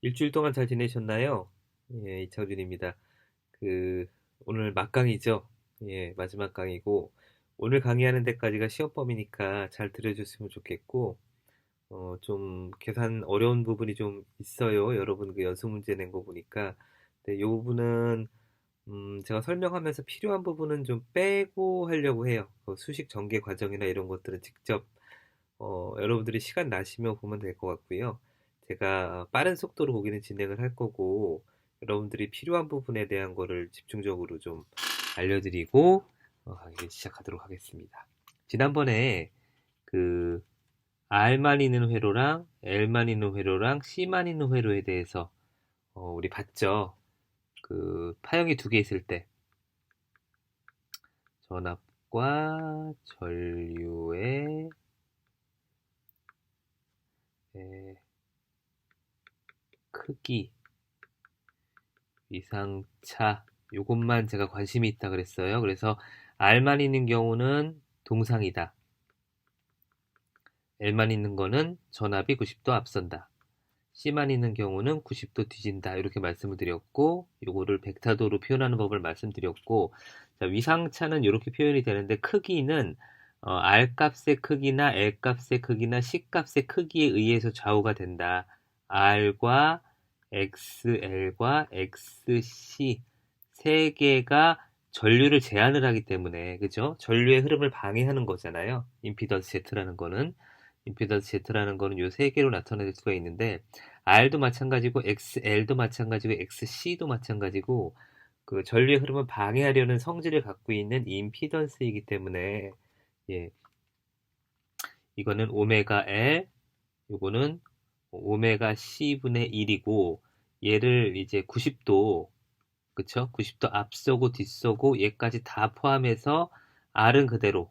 일주일 동안 잘 지내셨나요? 예, 이창준입니다. 그, 오늘 막강이죠? 예, 마지막 강이고, 오늘 강의하는 데까지가 시험범위니까 잘 들어줬으면 좋겠고, 좀 계산 어려운 부분이 좀 있어요. 여러분 그 연습 문제 낸 거 보니까. 근데 이 부분은, 제가 설명하면서 필요한 부분은 좀 빼고 하려고 해요. 수식 전개 과정이나 이런 것들은 직접 여러분들이 시간 나시면 보면 될 것 같고요. 제가 빠른 속도로 거기는 진행을 할 거고, 여러분들이 필요한 부분에 대한 거를 집중적으로 좀 알려드리고, 강의를 시작하도록 하겠습니다. 지난번에 그 R만 있는 회로랑 L만 있는 회로랑 C만 있는 회로에 대해서 우리 봤죠. 그 파형이 두 개 있을 때 전압과 전류의 크기, 위상차, 요것만 제가 관심이 있다 그랬어요. 그래서 R만 있는 경우는 동상이다. L만 있는 거는 전압이 90도 앞선다. C만 있는 경우는 90도 뒤진다. 이렇게 말씀을 드렸고, 요거를 벡터도로 표현하는 법을 말씀드렸고, 자, 위상차는 이렇게 표현이 되는데, 크기는 R 값의 크기나 L 값의 크기나 C 값의 크기에 의해서 좌우가 된다. R과 XL과 XC 세 개가 전류를 제한을 하기 때문에, 그죠? 전류의 흐름을 방해하는 거잖아요. 임피던스 Z라는 거는. 임피던스 Z라는 거는 요 세 개로 나타낼 수가 있는데, R도 마찬가지고, XL도 마찬가지고, XC도 마찬가지고, 그 전류의 흐름을 방해하려는 성질을 갖고 있는 임피던스이기 때문에, 예, 이거는 오메가 L, 요거는 오메가 C분의 1이고, 얘를 이제 90도, 그쵸? 90도 앞서고 뒤서고 얘까지 다 포함해서 R은 그대로,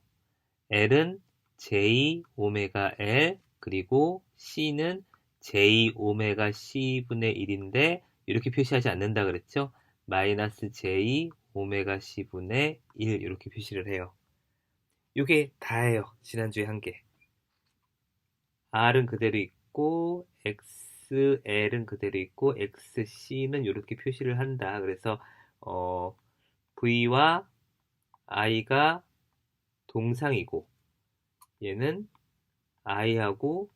L은 J 오메가 L, 그리고 C는 J 오메가 C분의 1인데, 이렇게 표시하지 않는다 그랬죠? 마이너스 J 오메가 C분의 1 이렇게 표시를 해요. 이게 다예요. 지난주에 한 게. R은 그대로 있고 XL은 그대로 있고 XC는 이렇게 표시를 한다. 그래서 어, V와 I가 동상이고 얘는 I하고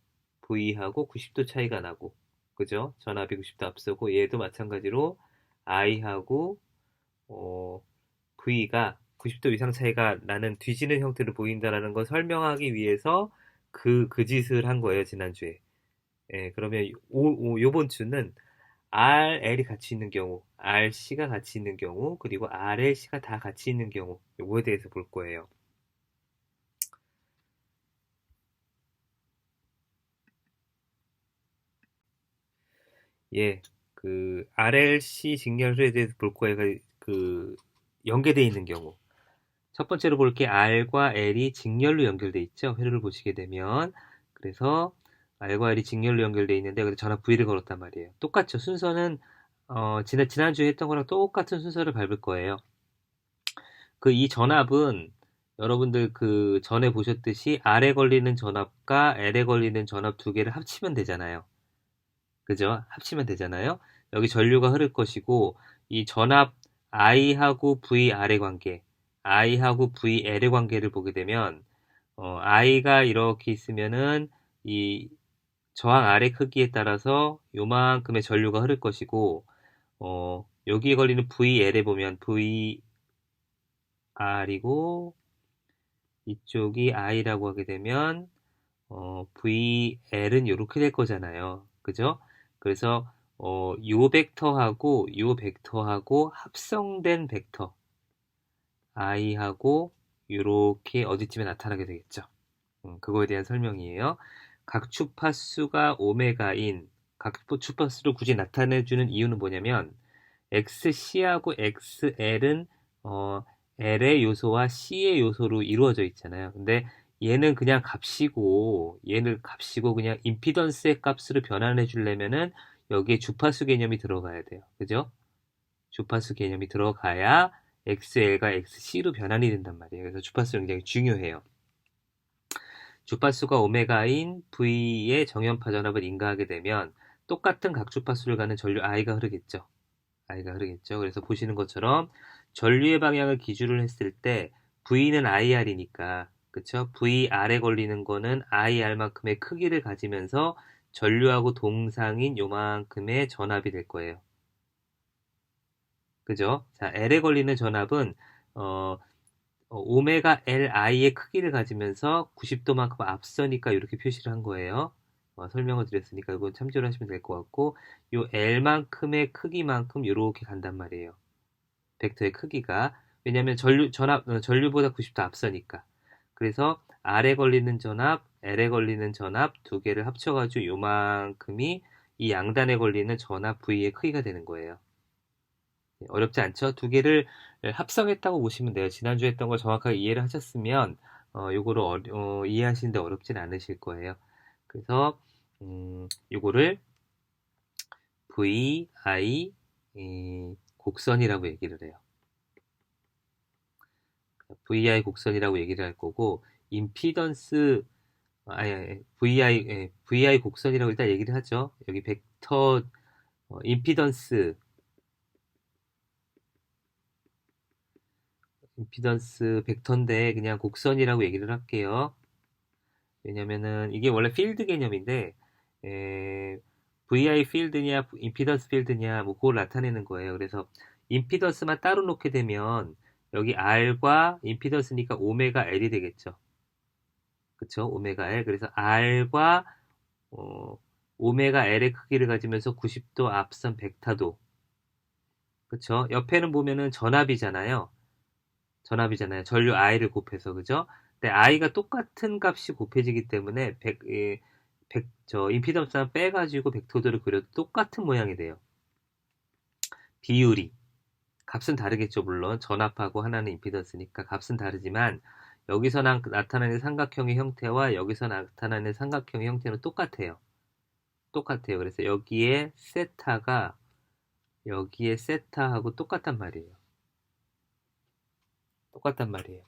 V하고 90도 차이가 나고, 그죠? 전압이 90도 앞서고 얘도 마찬가지로 I하고 어, V가 90도 이상 차이가 나는 뒤지는 형태로 보인다라는 걸 설명하기 위해서 그 짓을 한 거예요, 지난주에. 예, 그러면 요번 주는 RL이 같이 있는 경우, RC가 같이 있는 경우, 그리고 RLC가 다 같이 있는 경우, 요거에 대해서 볼 거예요. 예, 그 RLC 직렬에 대해서 볼 거예요. 그 연계되어 있는 경우. 첫 번째로 볼 게 R과 L이 직렬로 연결돼 있죠. 회로를 보시게 되면. 그래서 R과 L이 직렬로 연결돼 있는데 여기서 전압 V를 걸었단 말이에요. 똑같죠. 순서는 지난주에 했던 거랑 똑같은 순서를 밟을 거예요. 그 이 전압은 여러분들 그 전에 보셨듯이 R에 걸리는 전압과 L에 걸리는 전압 두 개를 합치면 되잖아요. 그죠? 합치면 되잖아요. 여기 전류가 흐를 것이고, 이 전압 I하고 VR의 관계, I하고 VL의 관계를 보게 되면, I가 이렇게 있으면은, 이 저항 R의 크기에 따라서 요만큼의 전류가 흐를 것이고, 여기에 걸리는 VL에 보면 VR이고, 이쪽이 I라고 하게 되면, VL은 이렇게 될 거잖아요. 그죠? 그래서 요 벡터하고 요 벡터하고 합성된 벡터 i하고 이렇게 어디쯤에 나타나게 되겠죠. 그거에 대한 설명이에요. 각 주파수가 오메가인 각 주파수를 굳이 나타내주는 이유는 뭐냐면 XC하고 XL은 L의 요소와 C의 요소로 이루어져 있잖아요. 근데 얘는 그냥 값이고 얘는 값이고 그냥 임피던스의 값으로 변환해 주려면은 여기에 주파수 개념이 들어가야 돼요. 그죠? 주파수 개념이 들어가야 XL과 XC로 변환이 된단 말이에요. 그래서 주파수 굉장히 중요해요. 주파수가 오메가인 V의 정연파 전압을 인가하게 되면 똑같은 각주파수를 가는 전류 I가 흐르겠죠. I가 흐르겠죠. 그래서 보시는 것처럼 전류의 방향을 기준으로 했을 때 V는 IR이니까 그쵸? VR에 걸리는 거는 IR만큼의 크기를 가지면서 전류하고 동상인 요만큼의 전압이 될 거예요. 그죠? 자, L에 걸리는 전압은 오메가 LI의 크기를 가지면서 90도만큼 앞서니까 이렇게 표시를 한 거예요. 설명을 드렸으니까 이거 참조를 하시면 될 것 같고 요 L만큼의 크기만큼 이렇게 간단 말이에요. 벡터의 크기가. 왜냐하면 전류보다 90도 앞서니까. 그래서 R에 걸리는 전압, L에 걸리는 전압 두 개를 합쳐가지고 요만큼이 이 양단에 걸리는 전압 V의 크기가 되는 거예요. 어렵지 않죠? 두 개를 합성했다고 보시면 돼요. 지난주에 했던 걸 정확하게 이해를 하셨으면 요거를 이해하시는데 어렵진 않으실 거예요. 그래서 요거를 VI 곡선이라고 얘기를 해요. VI 곡선이라고 얘기를 할 거고 임피던스 VI 곡선이라고 일단 얘기를 하죠. 여기 벡터 임피던스 벡터인데 그냥 곡선이라고 얘기를 할게요. 왜냐면은 이게 원래 필드 개념인데 VI 필드냐 임피던스 필드냐 뭐 그걸 나타내는 거예요. 그래서 임피던스만 따로 놓게 되면 여기 R과 임피던스니까 오메가 L이 되겠죠. 그쵸? 오메가 L. 그래서 R과 오메가 L의 크기를 가지면서 90도 앞선 벡터도. 그쵸? 옆에는 보면은 전압이잖아요. 전류 I를 곱해서. 그죠? 근데 I가 똑같은 값이 곱해지기 때문에 임피던스만 빼가지고 벡터들을 그려도 똑같은 모양이 돼요. 비율이. 값은 다르겠죠, 물론. 전압하고 하나는 임피던스니까 값은 다르지만 여기서 나타나는 삼각형의 형태와 여기서 나타나는 삼각형의 형태는 똑같아요. 똑같아요. 그래서 여기에 세타하고 똑같단 말이에요.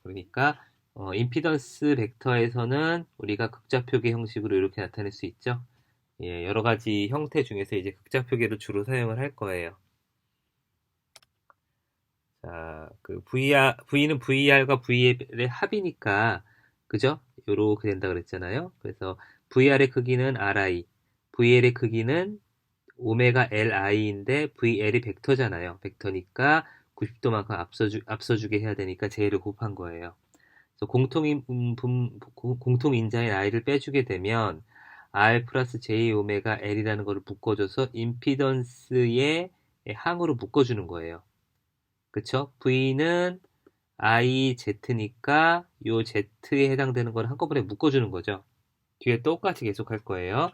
그러니까 임피던스 벡터에서는 우리가 극좌표계 형식으로 이렇게 나타낼 수 있죠. 예, 여러 가지 형태 중에서 이제 극좌표계를 주로 사용을 할 거예요. 자, V는 VR과 VL의 합이니까, 그죠? 요렇게 된다 그랬잖아요. 그래서 VR의 크기는 RI, VL의 크기는 오메가 LI인데 VL이 벡터잖아요. 벡터니까 90도만큼 앞서주게 해야 되니까 J를 곱한 거예요. 그래서 공통인자인 I를 빼주게 되면 R 플러스 J 오메가 L이라는 거를 묶어줘서 임피던스의 항으로 묶어주는 거예요. 그쵸? V는 IZ니까 요 Z에 해당되는 걸 한꺼번에 묶어주는 거죠. 뒤에 똑같이 계속할 거예요.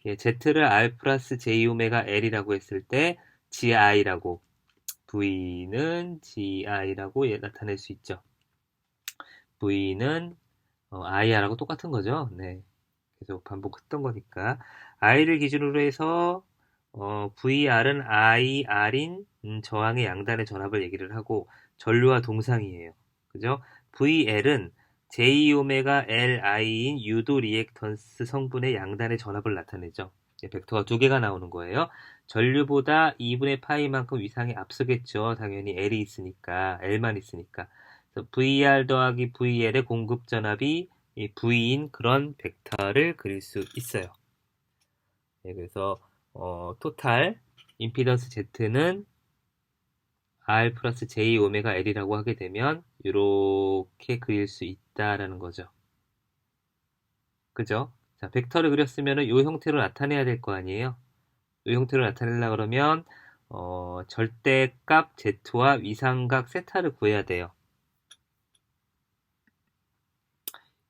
예, Z를 R 플러스 J 오메가 L이라고 했을 때 GI라고 V는 GI라고 나타낼 수 있죠. V는 IR하고 똑같은 거죠. 네. 계속 반복했던 거니까 I를 기준으로 해서 VR은 IR인 저항의 양단의 전압을 얘기를 하고 전류와 동상이에요. 그죠? VL은 J오메가 LI인 유도 리액턴스 성분의 양단의 전압을 나타내죠. 벡터가 두 개가 나오는 거예요. 전류보다 2분의 파이만큼 위상이 앞서겠죠. 당연히 L이 있으니까, L만 있으니까. 그래서 VR 더하기 VL의 공급 전압이 V인 그런 벡터를 그릴 수 있어요. 네, 그래서 토탈 임피던스 Z는 R 플러스 J 오메가 L이라고 하게 되면 이렇게 그릴 수 있다라는 거죠. 그죠? 자, 벡터를 그렸으면 이 형태로 나타내야 될 거 아니에요? 이 형태로 나타내려고 그러면 절대값 Z와 위상각 세타를 구해야 돼요.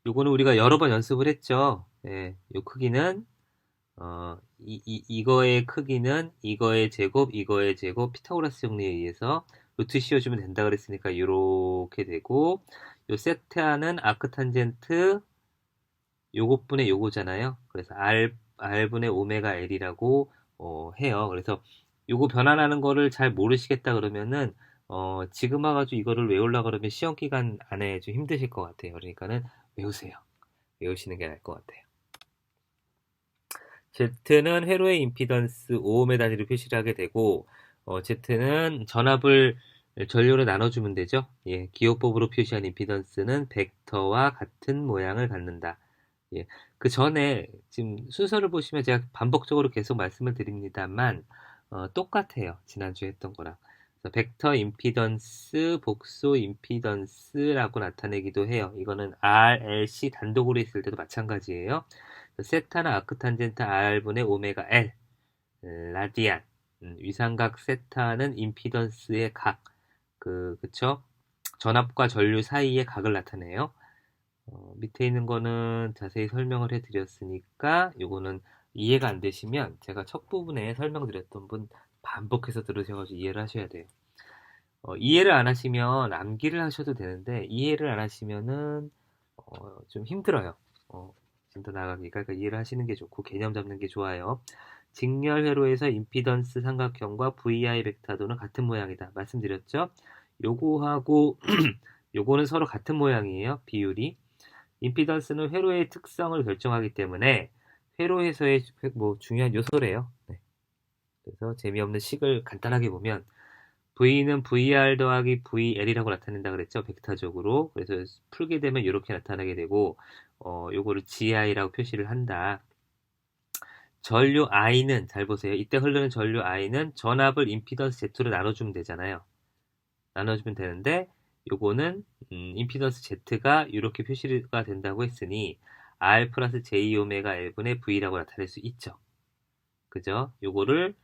요거는 우리가 여러 번 연습을 했죠. 예, 요 크기는 이거의 크기는 이거의 제곱, 피타고라스 정리에 의해서 루트 씌워주면 된다 그랬으니까 이렇게 되고 요 세타는 아크탄젠트 요것분의 요거잖아요. 그래서 R분의 오메가 L이라고 해요. 그래서 요거 변환하는 거를 잘 모르시겠다 그러면은 지금 와가지고 이거를 외우려고 그러면 시험 기간 안에 좀 힘드실 것 같아요. 그러니까는 외우세요. 외우시는 게 나을 것 같아요. Z는 회로의 임피던스 5옴의 단위로 표시를 하게 되고, Z는 전압을 전류로 나눠주면 되죠. 예, 기호법으로 표시한 임피던스는 벡터와 같은 모양을 갖는다. 예, 그 전에 지금 순서를 보시면 제가 반복적으로 계속 말씀을 드립니다만, 똑같아요. 지난주에 했던 거랑. 그래서 벡터 임피던스, 복소 임피던스라고 나타내기도 해요. 이거는 RLC 단독으로 있을 때도 마찬가지예요. 세타나 아크탄젠트 R분의 오메가 L, 라디안, 위상각 세타는 임피던스의 각, 그쵸? 전압과 전류 사이의 각을 나타내요. 밑에 있는 거는 자세히 설명을 해드렸으니까 요거는 이해가 안 되시면 제가 첫 부분에 설명드렸던 분 반복해서 들으셔가지고 이해를 하셔야 돼요. 이해를 안 하시면 암기를 하셔도 되는데 이해를 안 하시면은 좀 힘들어요. 좀 더 나가기가. 그러니까 이해를 하시는 게 좋고 개념 잡는 게 좋아요. 직렬 회로에서 임피던스 삼각형과 VI 벡터도는 같은 모양이다. 말씀드렸죠? 요거하고 요거는 서로 같은 모양이에요. 비율이. 임피던스는 회로의 특성을 결정하기 때문에 회로에서의 뭐 중요한 요소래요. 네. 그래서 재미없는 식을 간단하게 보면 V는 VR 더하기 VL이라고 나타낸다 그랬죠. 벡터적으로. 그래서 풀게 되면 이렇게 나타나게 되고 요거를 GI라고 표시를 한다. 전류 I는 잘 보세요. 이때 흐르는 전류 I는 전압을 임피던스 Z로 나눠주면 되잖아요. 나눠주면 되는데 요거는 임피던스 Z가 이렇게 표시가 된다고 했으니 R 플러스 J 오메가 L분의 V라고 나타낼 수 있죠. 그죠? 요거를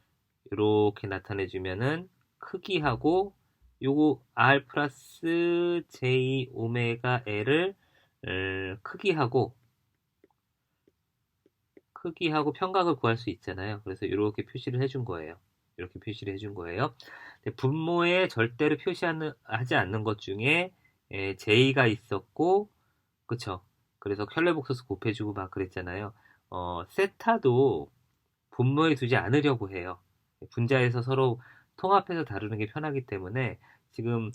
이렇게 나타내주면은 크기하고 요거 R 플러스 J 오메가 L을 크기하고 편각을 구할 수 있잖아요. 그래서 이렇게 표시를 해준 거예요. 이렇게 표시를 해준 거예요. 분모에 절대로 하지 않는 것 중에 J가 있었고, 그쵸? 그래서 켤레복소스 곱해주고 막 그랬잖아요. 세타도 분모에 두지 않으려고 해요. 분자에서 서로 통합해서 다루는 게 편하기 때문에 지금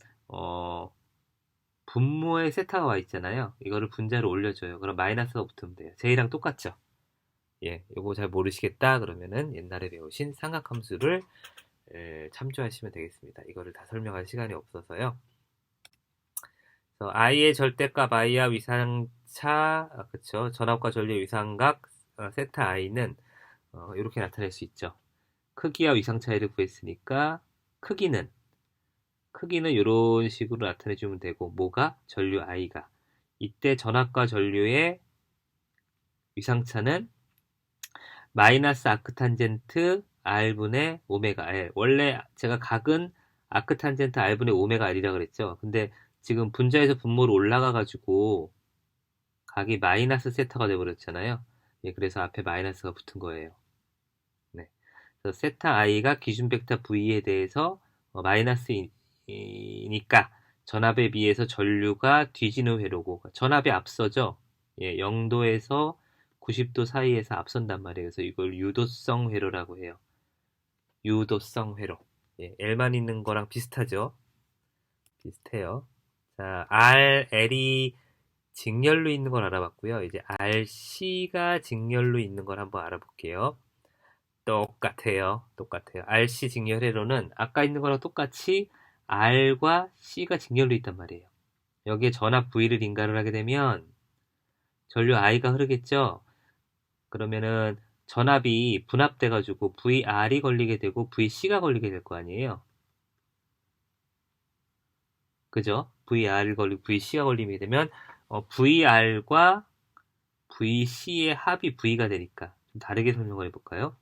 분모에 세타가 와 있잖아요. 이거를 분자로 올려줘요. 그럼 마이너스가 붙으면 돼요. J랑 똑같죠? 예, 요거 잘 모르시겠다 그러면은 옛날에 배우신 삼각함수를 참조하시면 되겠습니다. 이거를 다 설명할 시간이 없어서요. 그래서 I의 절대값 I와 위상차, 그쵸? 전압과 전류의 위상각 세타 I는 이렇게 나타낼 수 있죠. 크기와 위상 차이를 구했으니까 크기는 이런 식으로 나타내 주면 되고 뭐가? 전류 I가. 이때 전압과 전류의 위상차는 마이너스 아크탄젠트 R분의 오메가 L. 원래 제가 각은 아크탄젠트 R분의 오메가 L이라고 그랬죠. 근데 지금 분자에서 분모로 올라가가지고 각이 마이너스 세타가 돼버렸잖아요. 예, 그래서 앞에 마이너스가 붙은 거예요. 네. 그래서 세타 i가 기준 벡터 v에 대해서 마이너스이니까 전압에 비해서 전류가 뒤지는 회로고 전압이 앞서죠. 예, 0도에서 90도 사이에서 앞선단 말이에요. 그래서 이걸 유도성 회로라고 해요. 유도성 회로. 예, L만 있는 거랑 비슷하죠. 비슷해요. 자, RL이 직렬로 있는 걸 알아봤고요. 이제 RC가 직렬로 있는 걸 한번 알아볼게요. 똑같아요. 똑같아요. RC 직렬회로는 아까 있는 거랑 똑같이 R과 C가 직렬로 있단 말이에요. 여기에 전압 V를 인가를 하게 되면 전류 I가 흐르겠죠? 그러면은 전압이 분압돼가지고 VR이 걸리게 되고 VC가 걸리게 될 거 아니에요? 그죠? VR이 걸리고 VC가 걸리게 되면 VR과 VC의 합이 V가 되니까 좀 다르게 설명을 해볼까요?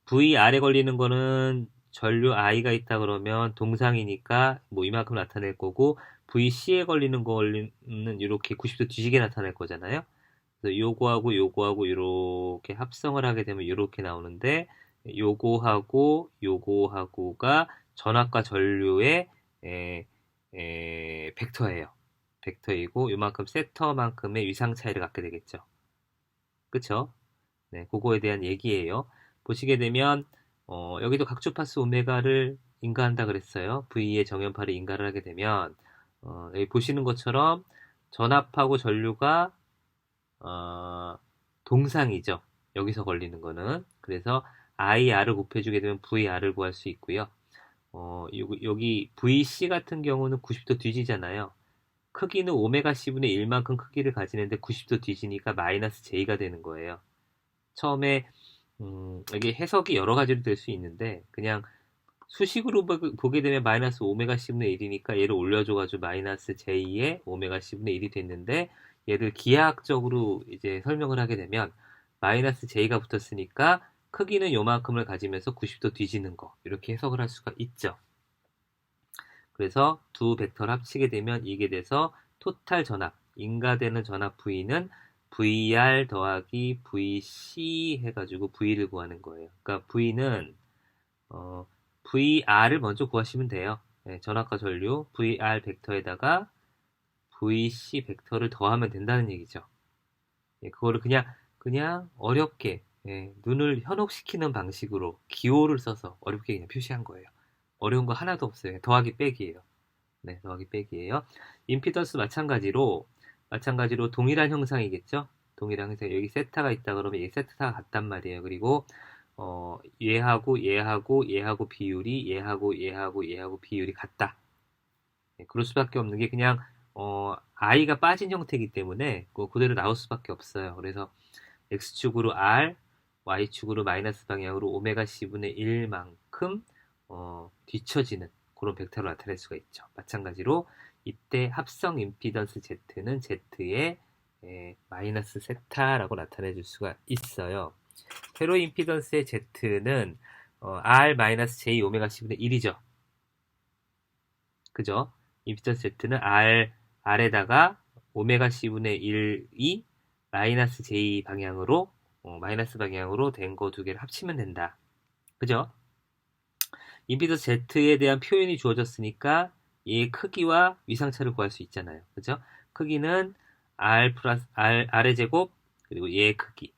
VR에 걸리는 거는 전류 I가 있다 그러면 동상이니까 뭐 이만큼 나타낼 거고 VC에 걸리는 거는 이렇게 90도 뒤지게 나타낼 거잖아요. 그래서 요거하고 이렇게 합성을 하게 되면 이렇게 나오는데 요거하고가 전압과 전류의 벡터예요. 벡터이고 요만큼 세터만큼의 위상 차이를 갖게 되겠죠. 그쵸? 네, 그거에 대한 얘기예요. 보시게 되면 여기도 각주파수 오메가를 인가한다 그랬어요. V의 정연파를 인가를 하게 되면 여기 보시는 것처럼 전압하고 전류가 동상이죠. 여기서 걸리는 거는. 그래서 IR을 곱해주게 되면 VR을 구할 수 있고요. 여기 VC 같은 경우는 90도 뒤지잖아요. 크기는 오메가 C분의 1만큼 크기를 가지는데 90도 뒤지니까 마이너스 J가 되는 거예요. 처음에 이게 해석이 여러 가지로 될 수 있는데 그냥 수식으로 보게 되면 마이너스 오메가 C분의 1이니까 얘를 올려줘가지고 마이너스 J의 오메가 C분의 1이 됐는데 얘를 기하학적으로 이제 설명을 하게 되면 마이너스 J가 붙었으니까 크기는 요만큼을 가지면서 90도 뒤지는 거 이렇게 해석을 할 수가 있죠. 그래서 두 벡터를 합치게 되면 이게 돼서 토탈 전압, 인가되는 전압 V는 VR 더하기 VC 해가지고 V를 구하는 거예요. 그러니까 V는 VR을 먼저 구하시면 돼요. 네, 전압과 전류 VR 벡터에다가 VC 벡터를 더하면 된다는 얘기죠. 예, 그거를 그냥 어렵게 눈을 현혹시키는 방식으로 기호를 써서 어렵게 그냥 표시한 거예요. 어려운 거 하나도 없어요. 더하기 빼기예요. 네, 더하기 빼기예요. 임피던스 마찬가지로 동일한 형상이겠죠? 동일한 형상. 여기 세타가 있다 그러면 이 세타가 같단 말이에요. 그리고 얘하고 비율이 얘하고 비율이 같다. 네, 그럴 수밖에 없는 게 그냥 i가 빠진 형태이기 때문에 그대로 나올 수밖에 없어요. 그래서 x축으로 r, y축으로 마이너스 방향으로 오메가 c분의 1만큼 뒤처지는 그런 벡터로 나타낼 수가 있죠. 마찬가지로 이때 합성 임피던스 Z는 Z의 마이너스 세타라고 나타내 줄 수가 있어요. 세로 임피던스의 Z는 R 마이너스 J 오메가 C분의 1이죠. 그죠? 임피던스 Z는 R에다가 오메가 C분의 1이 마이너스 J 방향으로 마이너스 방향으로 된 거 두 개를 합치면 된다. 그죠? 임피던스 Z에 대한 표현이 주어졌으니까 얘의 크기와 위상차를 구할 수 있잖아요. 그죠? 크기는 R 플러스 R의 제곱 그리고 얘의 크기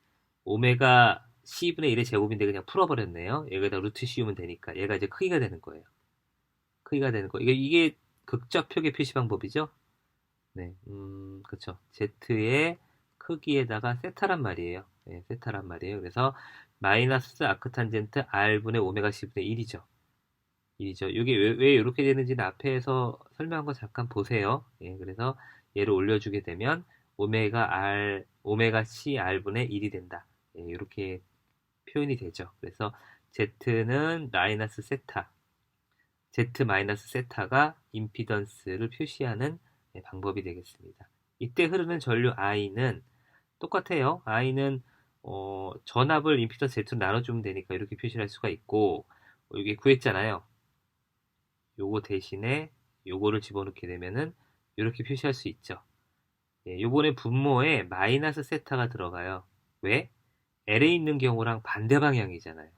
오메가 C분의 1의 제곱인데 그냥 풀어버렸네요. 여기다 루트 씌우면 되니까 얘가 이제 크기가 되는 거예요. 크기가 되는 거. 이게 극적 표계 표시 방법이죠? 네, 그쵸. Z의 크기에다가 세타란 말이에요. 네, 세타란 말이에요. 그래서 마이너스 아크탄젠트 R분의 오메가 C분의 1이죠. 이죠. 이게 왜 이렇게 되는지는 앞에서 설명한 거 잠깐 보세요. 예, 그래서 얘를 올려주게 되면 오메가 C R분의 1이 된다. 예, 이렇게 표현이 되죠. 그래서 Z는 마이너스 세타, Z 마이너스 세타가 임피던스를 표시하는 방법이 되겠습니다. 이때 흐르는 전류 I는 똑같아요. I는 전압을 임피던스 Z로 나눠주면 되니까 이렇게 표시를 할 수가 있고 여기 구했잖아요. 요거 대신에 요거를 집어넣게 되면은 이렇게 표시할 수 있죠. 예, 요번에 분모에 마이너스 세타가 들어가요. 왜? L에 있는 경우랑 반대 방향이잖아요.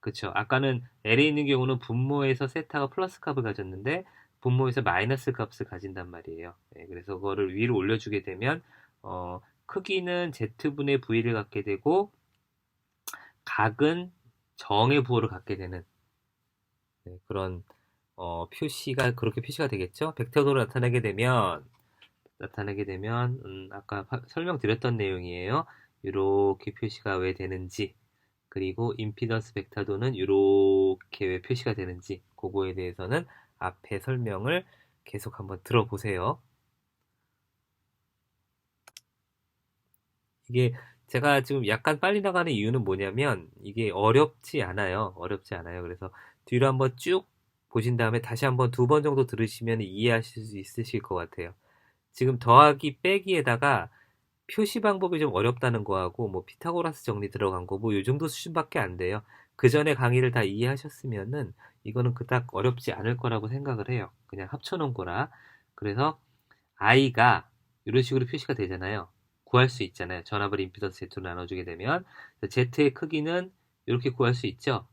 그쵸? 아까는 L에 있는 경우는 분모에서 세타가 플러스 값을 가졌는데 분모에서 마이너스 값을 가진단 말이에요. 예, 그래서 그거를 위로 올려주게 되면 크기는 Z분의 V를 갖게 되고 각은 정의 부호를 갖게 되는 그런 표시가 그렇게 표시가 되겠죠. 벡터도로 나타나게 되면 아까 설명드렸던 내용이에요. 이렇게 표시가 왜 되는지 그리고 임피던스 벡터도는 이렇게 왜 표시가 되는지 그거에 대해서는 앞에 설명을 계속 한번 들어보세요. 이게 제가 지금 약간 빨리 나가는 이유는 뭐냐면 이게 어렵지 않아요. 그래서 뒤로 한번 쭉 보신 다음에 다시 한번 두 번 정도 들으시면 이해하실 수 있으실 것 같아요. 지금 더하기 빼기에다가 표시 방법이 좀 어렵다는 거하고 뭐 피타고라스 정리 들어간 거 뭐 이 정도 수준밖에 안 돼요. 그 전에 강의를 다 이해하셨으면은 이거는 그닥 어렵지 않을 거라고 생각을 해요. 그냥 합쳐놓은 거라. 그래서 i가 이런 식으로 표시가 되잖아요. 구할 수 있잖아요. 전압을 임피던스 Z로 나눠주게 되면 Z의 크기는 이렇게 구할 수 있죠.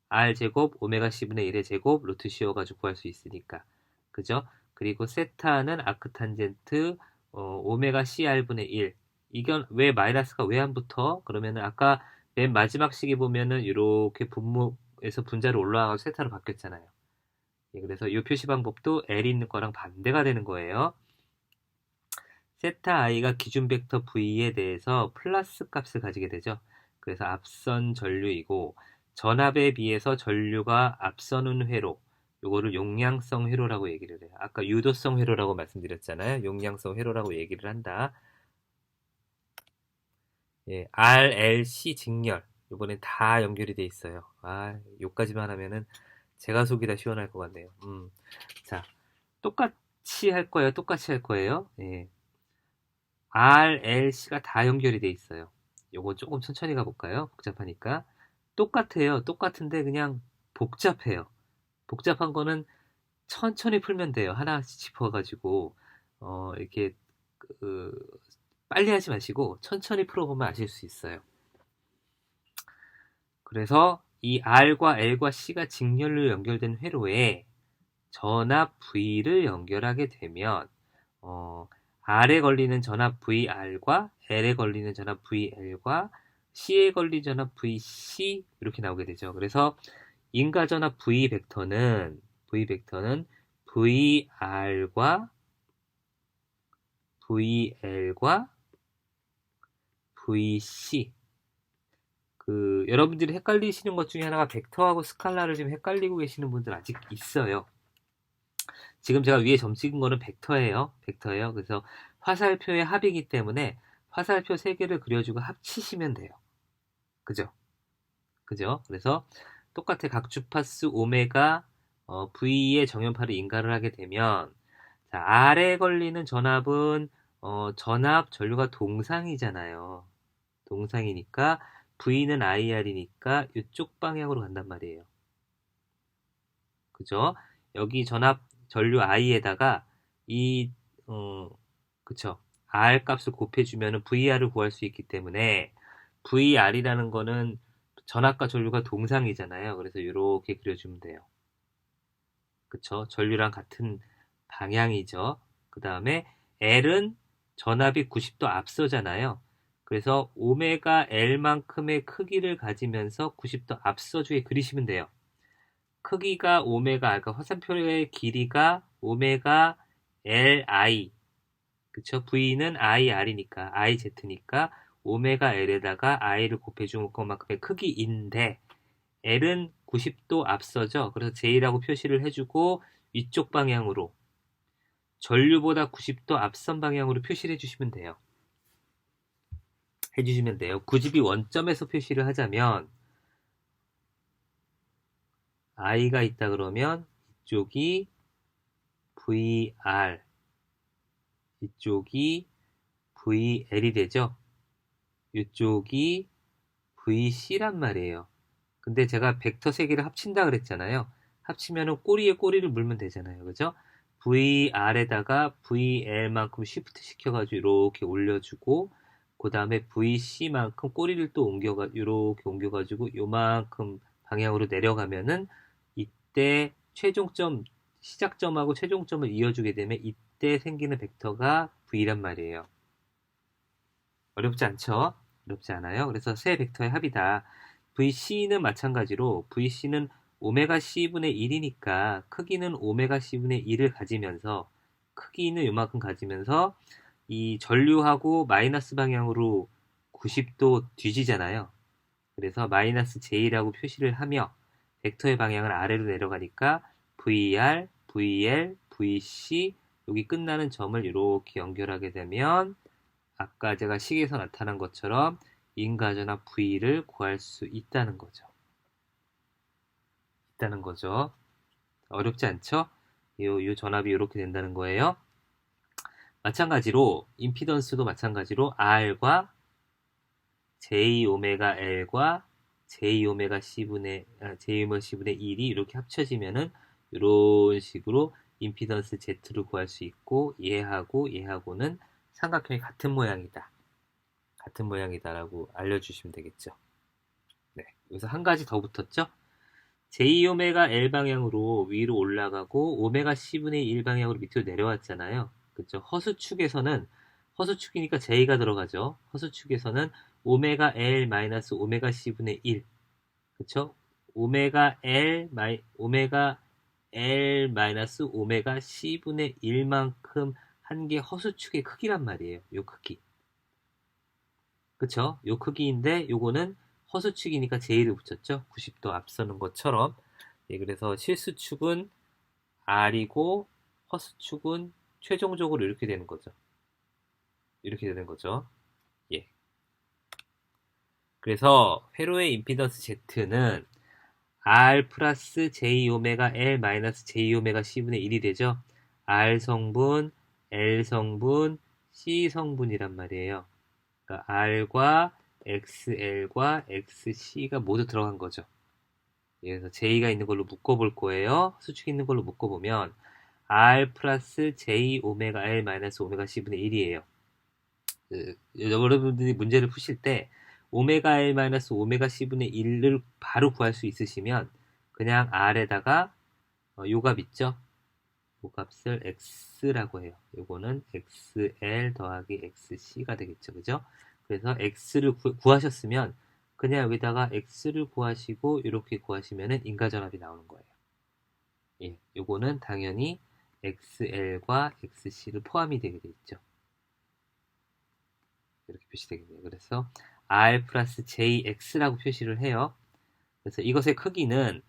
R제곱 오메가 C분의 1의 제곱 루트 씌워가지고 구할 수 있으니까. 그죠? 그리고 세타는 아크탄젠트 오메가 CR분의 1. 이건 왜 마이너스가 왜 안 붙어? 그러면은 아까 맨 마지막 식에 보면은 이렇게 분모에서 분자로 올라가서 세타로 바뀌었잖아요. 예, 그래서 이 표시 방법도 L 있는 거랑 반대가 되는 거예요. 세타 i가 기준 벡터 v에 대해서 플러스 값을 가지게 되죠. 그래서 앞선 전류이고 전압에 비해서 전류가 앞서는 회로, 요거를 용량성 회로라고 얘기를 해요. 아까 유도성 회로라고 말씀드렸잖아요. 용량성 회로라고 얘기를 한다. 예, RLC 직렬. 요번엔 다 연결이 돼 있어요. 아, 요까지만 하면은 제가 속이 다 시원할 것 같네요. 자, 똑같이 할 거예요. 똑같이 할 거예요. 예. RLC가 다 연결이 돼 있어요. 요거 조금 천천히 가볼까요? 복잡하니까. 똑같아요. 똑같은데 그냥 복잡해요. 복잡한 거는 천천히 풀면 돼요. 하나씩 짚어가지고, 이렇게, 그, 빨리 하지 마시고, 천천히 풀어보면 아실 수 있어요. 그래서 이 R과 L과 C가 직렬로 연결된 회로에 전압 V를 연결하게 되면, R에 걸리는 전압 VR과 L에 걸리는 전압 VL과 C에 걸린 전압 VC 이렇게 나오게 되죠. 그래서 인가전압 V 벡터는 VR과 VL과 VC. 여러분들이 헷갈리시는 것 중에 하나가 벡터하고 스칼라를 지금 헷갈리고 계시는 분들 아직 있어요. 지금 제가 위에 점 찍은 거는 벡터예요. 벡터예요. 그래서 화살표의 합이기 때문에 화살표 3개를 그려주고 합치시면 돼요. 그죠? 그죠? 그래서 똑같아. 각주파수 오메가 V의 정연파를 인가를 하게 되면 자, R에 걸리는 전압은 전압 전류가 동상이잖아요. 동상이니까 V는 IR이니까 이쪽 방향으로 간단 말이에요. 그죠? 여기 전압 전류 I에다가 그쵸? R 값을 곱해주면 VR을 구할 수 있기 때문에 VR이라는 거는 전압과 전류가 동상이잖아요. 그래서 이렇게 그려주면 돼요. 그쵸? 전류랑 같은 방향이죠. 그 다음에 L은 전압이 90도 앞서잖아요. 그래서 오메가 L만큼의 크기를 가지면서 90도 앞서주게 그리시면 돼요. 크기가 오메가, 그러니까 화살표의 길이가 오메가 Li, 그쵸? V는 IR이니까, IZ니까 오메가 L에다가 I를 곱해준 것만큼의 크기인데 L은 90도 앞서죠. 그래서 J라고 표시를 해주고 위쪽 방향으로 전류보다 90도 앞선 방향으로 표시를 해주시면 돼요. 해주시면 돼요. 굳이 원점에서 표시를 하자면 I가 있다 그러면 이쪽이 VR, 이쪽이 VL이 되죠. 이쪽이 VC란 말이에요. 근데 제가 벡터 3개를 합친다 그랬잖아요. 합치면은 꼬리에 꼬리를 물면 되잖아요. 그죠? VR에다가 VL만큼 시프트 시켜가지고 이렇게 올려주고 그 다음에 VC만큼 꼬리를 또 이렇게 옮겨가지고 요만큼 방향으로 내려가면은 이때 최종점 시작점하고 최종점을 이어주게 되면 이때 생기는 벡터가 V란 말이에요. 어렵지 않죠? 어렵지 않아요. 그래서 세 벡터의 합이다. VC는 마찬가지로 VC는 오메가 C분의 1이니까 크기는 오메가 C분의 1을 가지면서 크기는 요만큼 가지면서 이 전류하고 마이너스 방향으로 90도 뒤지잖아요. 그래서 마이너스 J라고 표시를 하며 벡터의 방향을 아래로 내려가니까 VR, VL, VC 여기 끝나는 점을 이렇게 연결하게 되면 아까 제가 식에서 나타난 것처럼 인가전압 V를 구할 수 있다는 거죠. 어렵지 않죠? 요 전압이 이렇게 된다는 거예요. 마찬가지로 임피던스도 마찬가지로 R과 J 오메가 L과 J 오메가 C분의 1이 이렇게 합쳐지면은 이런 식으로 임피던스 Z를 구할 수 있고 얘하고는 삼각형이 같은 모양이다라고 알려주시면 되겠죠. 네, 여기서 한 가지 더 붙었죠? J 오메가 L 방향으로 위로 올라가고 오메가 C분의 1 방향으로 밑으로 내려왔잖아요. 그쵸? 허수축이니까 J가 들어가죠. 허수축에서는 오메가 L 마이너스 오메가 C분의 1. 그쵸? 오메가 L 마이너스 오메가 C분의 1만큼 한 개 허수축의 크기란 말이에요. 요 크기. 그쵸? 요 크기인데 요거는 허수축이니까 J를 붙였죠. 90도 앞서는 것처럼. 예, 그래서 실수축은 R이고 허수축은 최종적으로 이렇게 되는 거죠. 이렇게 되는 거죠. 예. 그래서 회로의 임피던스 Z는 R 플러스 J 오메가 L 마이너스 J 오메가 C분의 1이 되죠. R 성분, L 성분, C 성분이란 말이에요. 그러니까 R과 XL과 XC가 모두 들어간 거죠. 그래서 J가 있는 걸로 묶어볼 거예요. 수축이 있는 걸로 묶어보면 R 플러스 J 오메가 L 마이너스 오메가 C분의 1이에요. 여러분들이 문제를 푸실 때 오메가 L 마이너스 오메가 C분의 1을 바로 구할 수 있으시면 그냥 R에다가 요 값 있죠? 요 값을 X라고 해요. 요거는 XL 더하기 XC가 되겠죠. 그죠? 그래서 X를 구하셨으면 그냥 여기다가 X를 구하시고 이렇게 구하시면은 인과전압이 나오는 거예요. 예, 요거는 당연히 XL과 XC를 포함이 되게 돼 있죠. 이렇게 표시되겠네요. 그래서 R 플러스 JX라고 표시를 해요. 그래서 이것의 크기는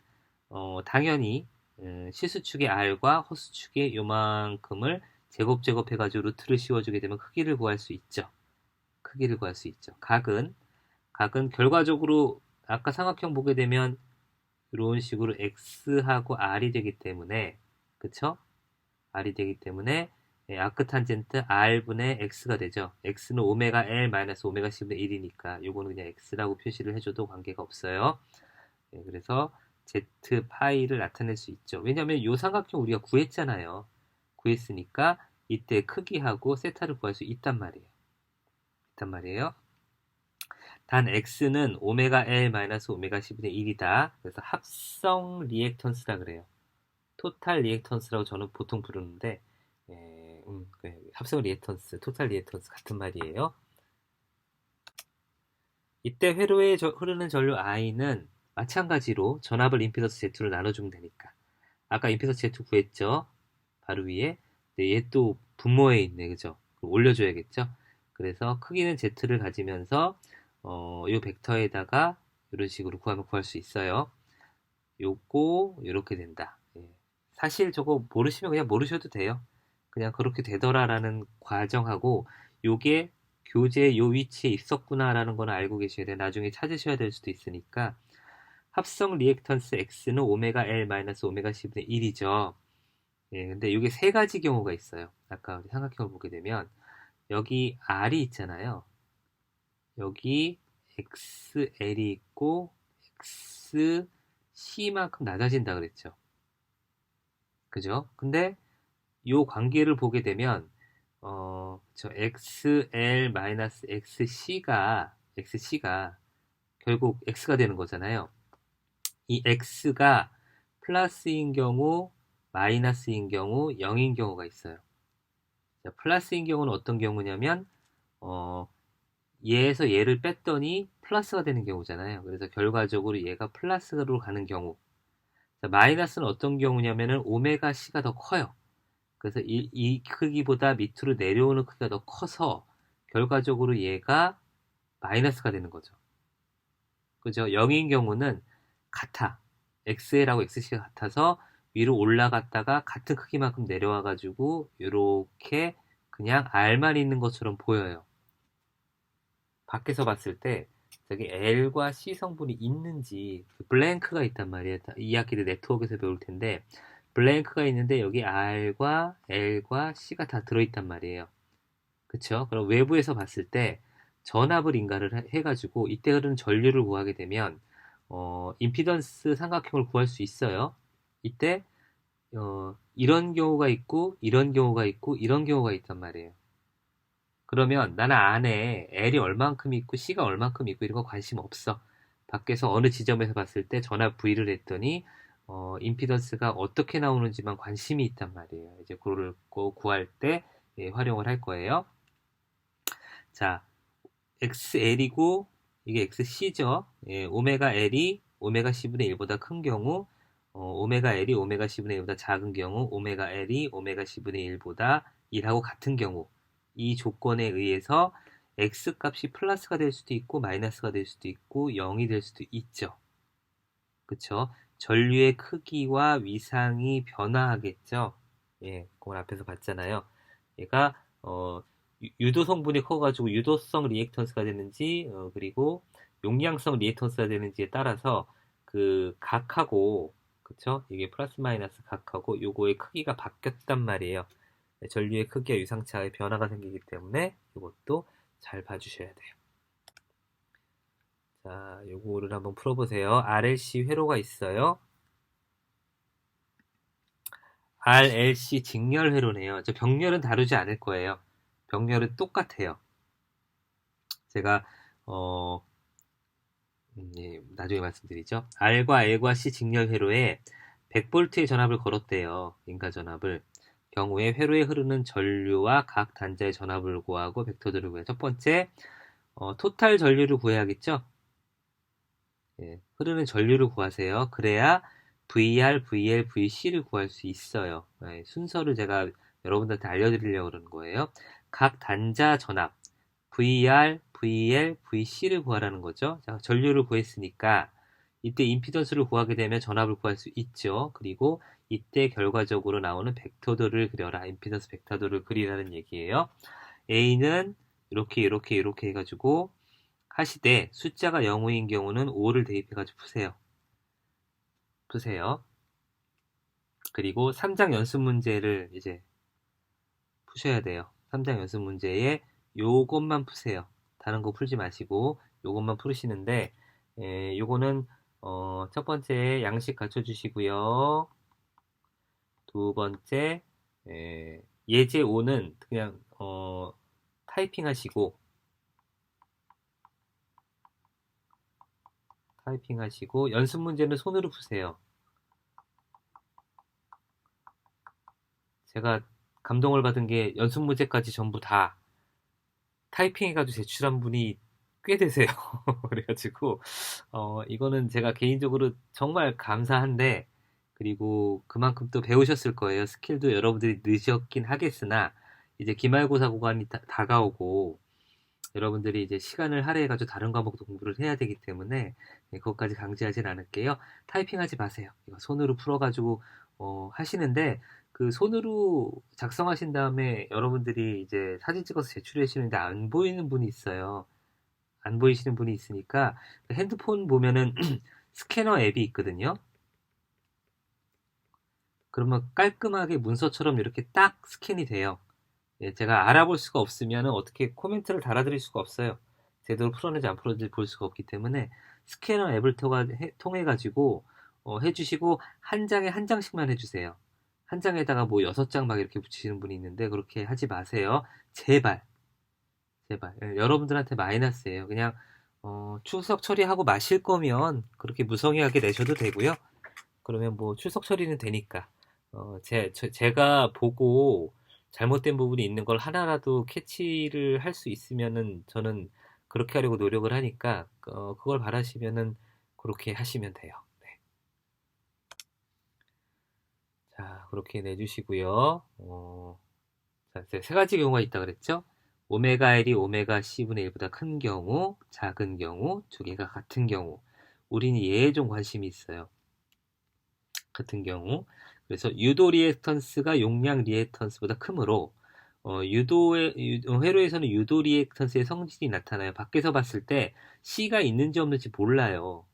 당연히 실수축의 R과 허수축의 요만큼을 제곱해가지고 루트를 씌워주게 되면 크기를 구할 수 있죠. 크기를 구할 수 있죠. 각은 결과적으로 아까 삼각형 보게 되면 이런 식으로 X하고 R이 되기 때문에 그쵸? R이 되기 때문에 아크탄젠트 R분의 X가 되죠. X는 오메가 L 마이너스 오메가 C분의 1이니까 요거는 그냥 X라고 표시를 해줘도 관계가 없어요. 그래서 Z 파이를 나타낼 수 있죠. 왜냐하면 이 삼각형 우리가 구했잖아요. 구했으니까 이때 크기하고 세타를 구할 수 있단 말이에요. 단 X는 오메가 L 마이너스 오메가 C분의 1이다. 그래서 합성 리액턴스라 그래요. 토탈 리액턴스라고 저는 보통 부르는데 합성 리액턴스, 토탈 리액턴스 같은 말이에요. 이때 회로에 흐르는 전류 I는 마찬가지로 전압을 임피던스 Z2로 나눠주면 되니까. 아까 임피던스 Z2 구했죠? 바로 위에. 네, 얘 또 분모에 있네, 그죠? 올려줘야겠죠? 그래서 크기는 Z를 가지면서 이 벡터에다가 이런 식으로 구하면 구할 수 있어요. 요거 이렇게 된다. 사실 저거 모르시면 그냥 모르셔도 돼요. 그냥 그렇게 되더라라는 과정하고 요게 교재 요 위치에 있었구나라는 건 알고 계셔야 돼요. 나중에 찾으셔야 될 수도 있으니까 합성 리액턴스 X는 오메가 L 마이너스 오메가 C분의 1이죠. 근데 이게 세 가지 경우가 있어요. 아까 우리 삼각형을 보게 되면 여기 R이 있잖아요. 여기 XL이 있고 XC만큼 낮아진다 그랬죠. 그죠? 근데 요 관계를 보게 되면 저 XL-XC가 결국 X가 되는 거잖아요. 이 X가 플러스인 경우, 마이너스인 경우, 0인 경우가 있어요. 자, 플러스인 경우는 어떤 경우냐면 얘에서 얘를 뺐더니 플러스가 되는 경우잖아요. 그래서 결과적으로 얘가 플러스로 가는 경우. 자, 마이너스는 어떤 경우냐면은 오메가 C가 더 커요. 그래서 이 크기보다 밑으로 내려오는 크기가 더 커서 결과적으로 얘가 마이너스가 되는 거죠. 그죠? 0인 경우는 같아. XL하고 XC가 같아서 위로 올라갔다가 같은 크기만큼 내려와가지고 이렇게 그냥 R만 있는 것처럼 보여요. 밖에서 봤을 때 저기 L과 C 성분이 있는지 블랭크가 있단 말이에요. 이 학기를 네트워크에서 배울 텐데 블랭크가 있는데 여기 R과 L과 C가 다 들어있단 말이에요. 그쵸? 그럼 외부에서 봤을 때 전압을 인가를 해가지고 이때 흐르는 전류를 구하게 되면 임피던스 삼각형을 구할 수 있어요. 이때 이런 경우가 있고 이런 경우가 있고 이런 경우가 있단 말이에요. 그러면 나는 안에 L이 얼만큼 있고 C가 얼만큼 있고 이런 거 관심 없어. 밖에서 어느 지점에서 봤을 때 전압 V를 했더니 임피던스가 어떻게 나오는지만 관심이 있단 말이에요. 이제 그거를 구할 때 활용을 할 거예요. 자, XL이고 이게 XC죠. 오메가 L이 오메가 C분의 1보다 큰 경우 오메가 L이 오메가 C분의 1보다 작은 경우 오메가 L이 오메가 C분의 1보다 1하고 같은 경우 이 조건에 의해서 x 값이 플러스가 될 수도 있고 마이너스가 될 수도 있고 0이 될 수도 있죠. 그쵸? 전류의 크기와 위상이 변화하겠죠. 예, 그걸 앞에서 봤잖아요. 얘가 유도 성분이 커가지고 유도성 리액턴스가 되는지 그리고 용량성 리액턴스가 되는지에 따라서 그 각하고 그쵸? 이게 플러스 마이너스 각하고 요거의 크기가 바뀌었단 말이에요. 전류의 크기와 유상차의 변화가 생기기 때문에 이것도 잘 봐주셔야 돼요. 자, 요거를 한번 풀어보세요. RLC 회로가 있어요. RLC 직렬 회로네요. 저 병렬은 다루지 않을 거예요. 병렬은 똑같아요. 제가 예, 나중에 말씀드리죠. R과 L과 C 직렬 회로에 100V의 전압을 걸었대요. 인가 전압을. 경우에 회로에 흐르는 전류와 각 단자의 전압을 구하고 벡터들을 구해요. 첫 번째, 토탈 전류를 구해야겠죠? 예, 흐르는 전류를 구하세요. 그래야 VR, VL, VC를 구할 수 있어요. 예, 순서를 제가 여러분들한테 알려드리려고 그러는 거예요. 각 단자 전압, VR, VL, VC를 구하라는 거죠. 자, 전류를 구했으니까 이때 임피던스를 구하게 되면 전압을 구할 수 있죠. 그리고 이때 결과적으로 나오는 벡터도를 그려라. 임피던스 벡터도를 그리라는 얘기예요. A는 이렇게 해가지고 하시되 숫자가 0호인 경우는 5를 대입해가지고 푸세요. 그리고 3장 연습 문제를 이제 푸셔야 돼요. 3장 연습 문제에 요것만 푸세요. 다른 거 풀지 마시고 요것만 풀으시는데 요거는 첫 번째 양식 갖춰주시고요. 두 번째 예제 5는 그냥 타이핑 하시고 연습 문제는 손으로 푸세요. 제가 감동을 받은 게 연습 문제까지 전부 다 타이핑해가지고 제출한 분이 꽤 되세요. 그래가지고 이거는 제가 개인적으로 정말 감사한데 그리고 그만큼 또 배우셨을 거예요. 스킬도 여러분들이 늦었긴 하겠으나 이제 기말고사 구간이 다가오고 여러분들이 이제 시간을 할애해가지고 다른 과목도 공부를 해야 되기 때문에 그것까지 강제하진 않을게요. 타이핑하지 마세요. 이거 손으로 풀어가지고 하시는데 그 손으로 작성하신 다음에 여러분들이 이제 사진 찍어서 제출해 주시는데 안 보이는 분이 있어요. 안 보이시는 분이 있으니까 핸드폰 보면은 스캐너 앱이 있거든요. 그러면 깔끔하게 문서처럼 이렇게 딱 스캔이 돼요. 예, 제가 알아볼 수가 없으면 어떻게 코멘트를 달아드릴 수가 없어요. 제대로 풀었는지 안 풀었는지 볼 수가 없기 때문에 스캐너 앱을 통해 가지고 해주시고 한 장에 한 장씩만 해주세요. 한 장에다가 뭐 6장 막 이렇게 붙이시는 분이 있는데 그렇게 하지 마세요. 제발 제발. 예, 여러분들한테 마이너스예요. 그냥 출석 처리하고 마실 거면 그렇게 무성의하게 내셔도 되고요. 그러면 뭐 출석 처리는 되니까 제가 보고 잘못된 부분이 있는 걸 하나라도 캐치를 할 수 있으면은 저는 그렇게 하려고 노력을 하니까 그걸 바라시면은 그렇게 하시면 돼요. 네. 자, 그렇게 내주시고요. 자, 세 가지 경우가 있다 그랬죠? 오메가 L이 오메가 C분의 1보다 큰 경우, 작은 경우, 두 개가 같은 경우. 우리는 얘에 좀 관심이 있어요. 같은 경우. 그래서 유도 리액턴스가 용량 리액턴스보다 크므로 회로에서는 유도 리액턴스의 성질이 나타나요. 밖에서 봤을 때 C가 있는지 없는지 몰라요.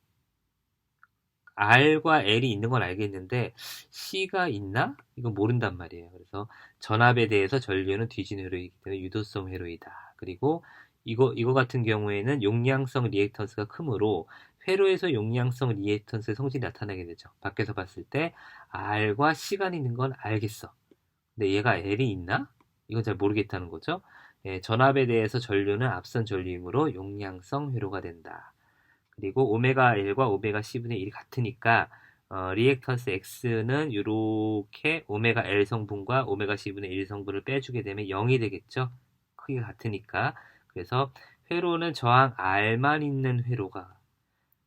R과 L이 있는 건 알겠는데 C가 있나? 이건 모른단 말이에요. 그래서 전압에 대해서 전류는 뒤진 회로이기 때문에 유도성 회로이다. 그리고 이거 같은 경우에는 용량성 리액턴스가 크므로 회로에서 용량성 리액턴스의 성질이 나타나게 되죠. 밖에서 봤을 때 R과 C가 있는 건 알겠어. 근데 얘가 L이 있나? 이건 잘 모르겠다는 거죠. 예, 전압에 대해서 전류는 앞선 전류이므로 용량성 회로가 된다. 그리고 오메가 L과 오메가 C분의 1이 같으니까 리액턴스 X는 이렇게 오메가 L 성분과 오메가 C분의 1 성분을 빼주게 되면 0이 되겠죠. 크기가 같으니까. 그래서 회로는 저항 R만 있는 회로가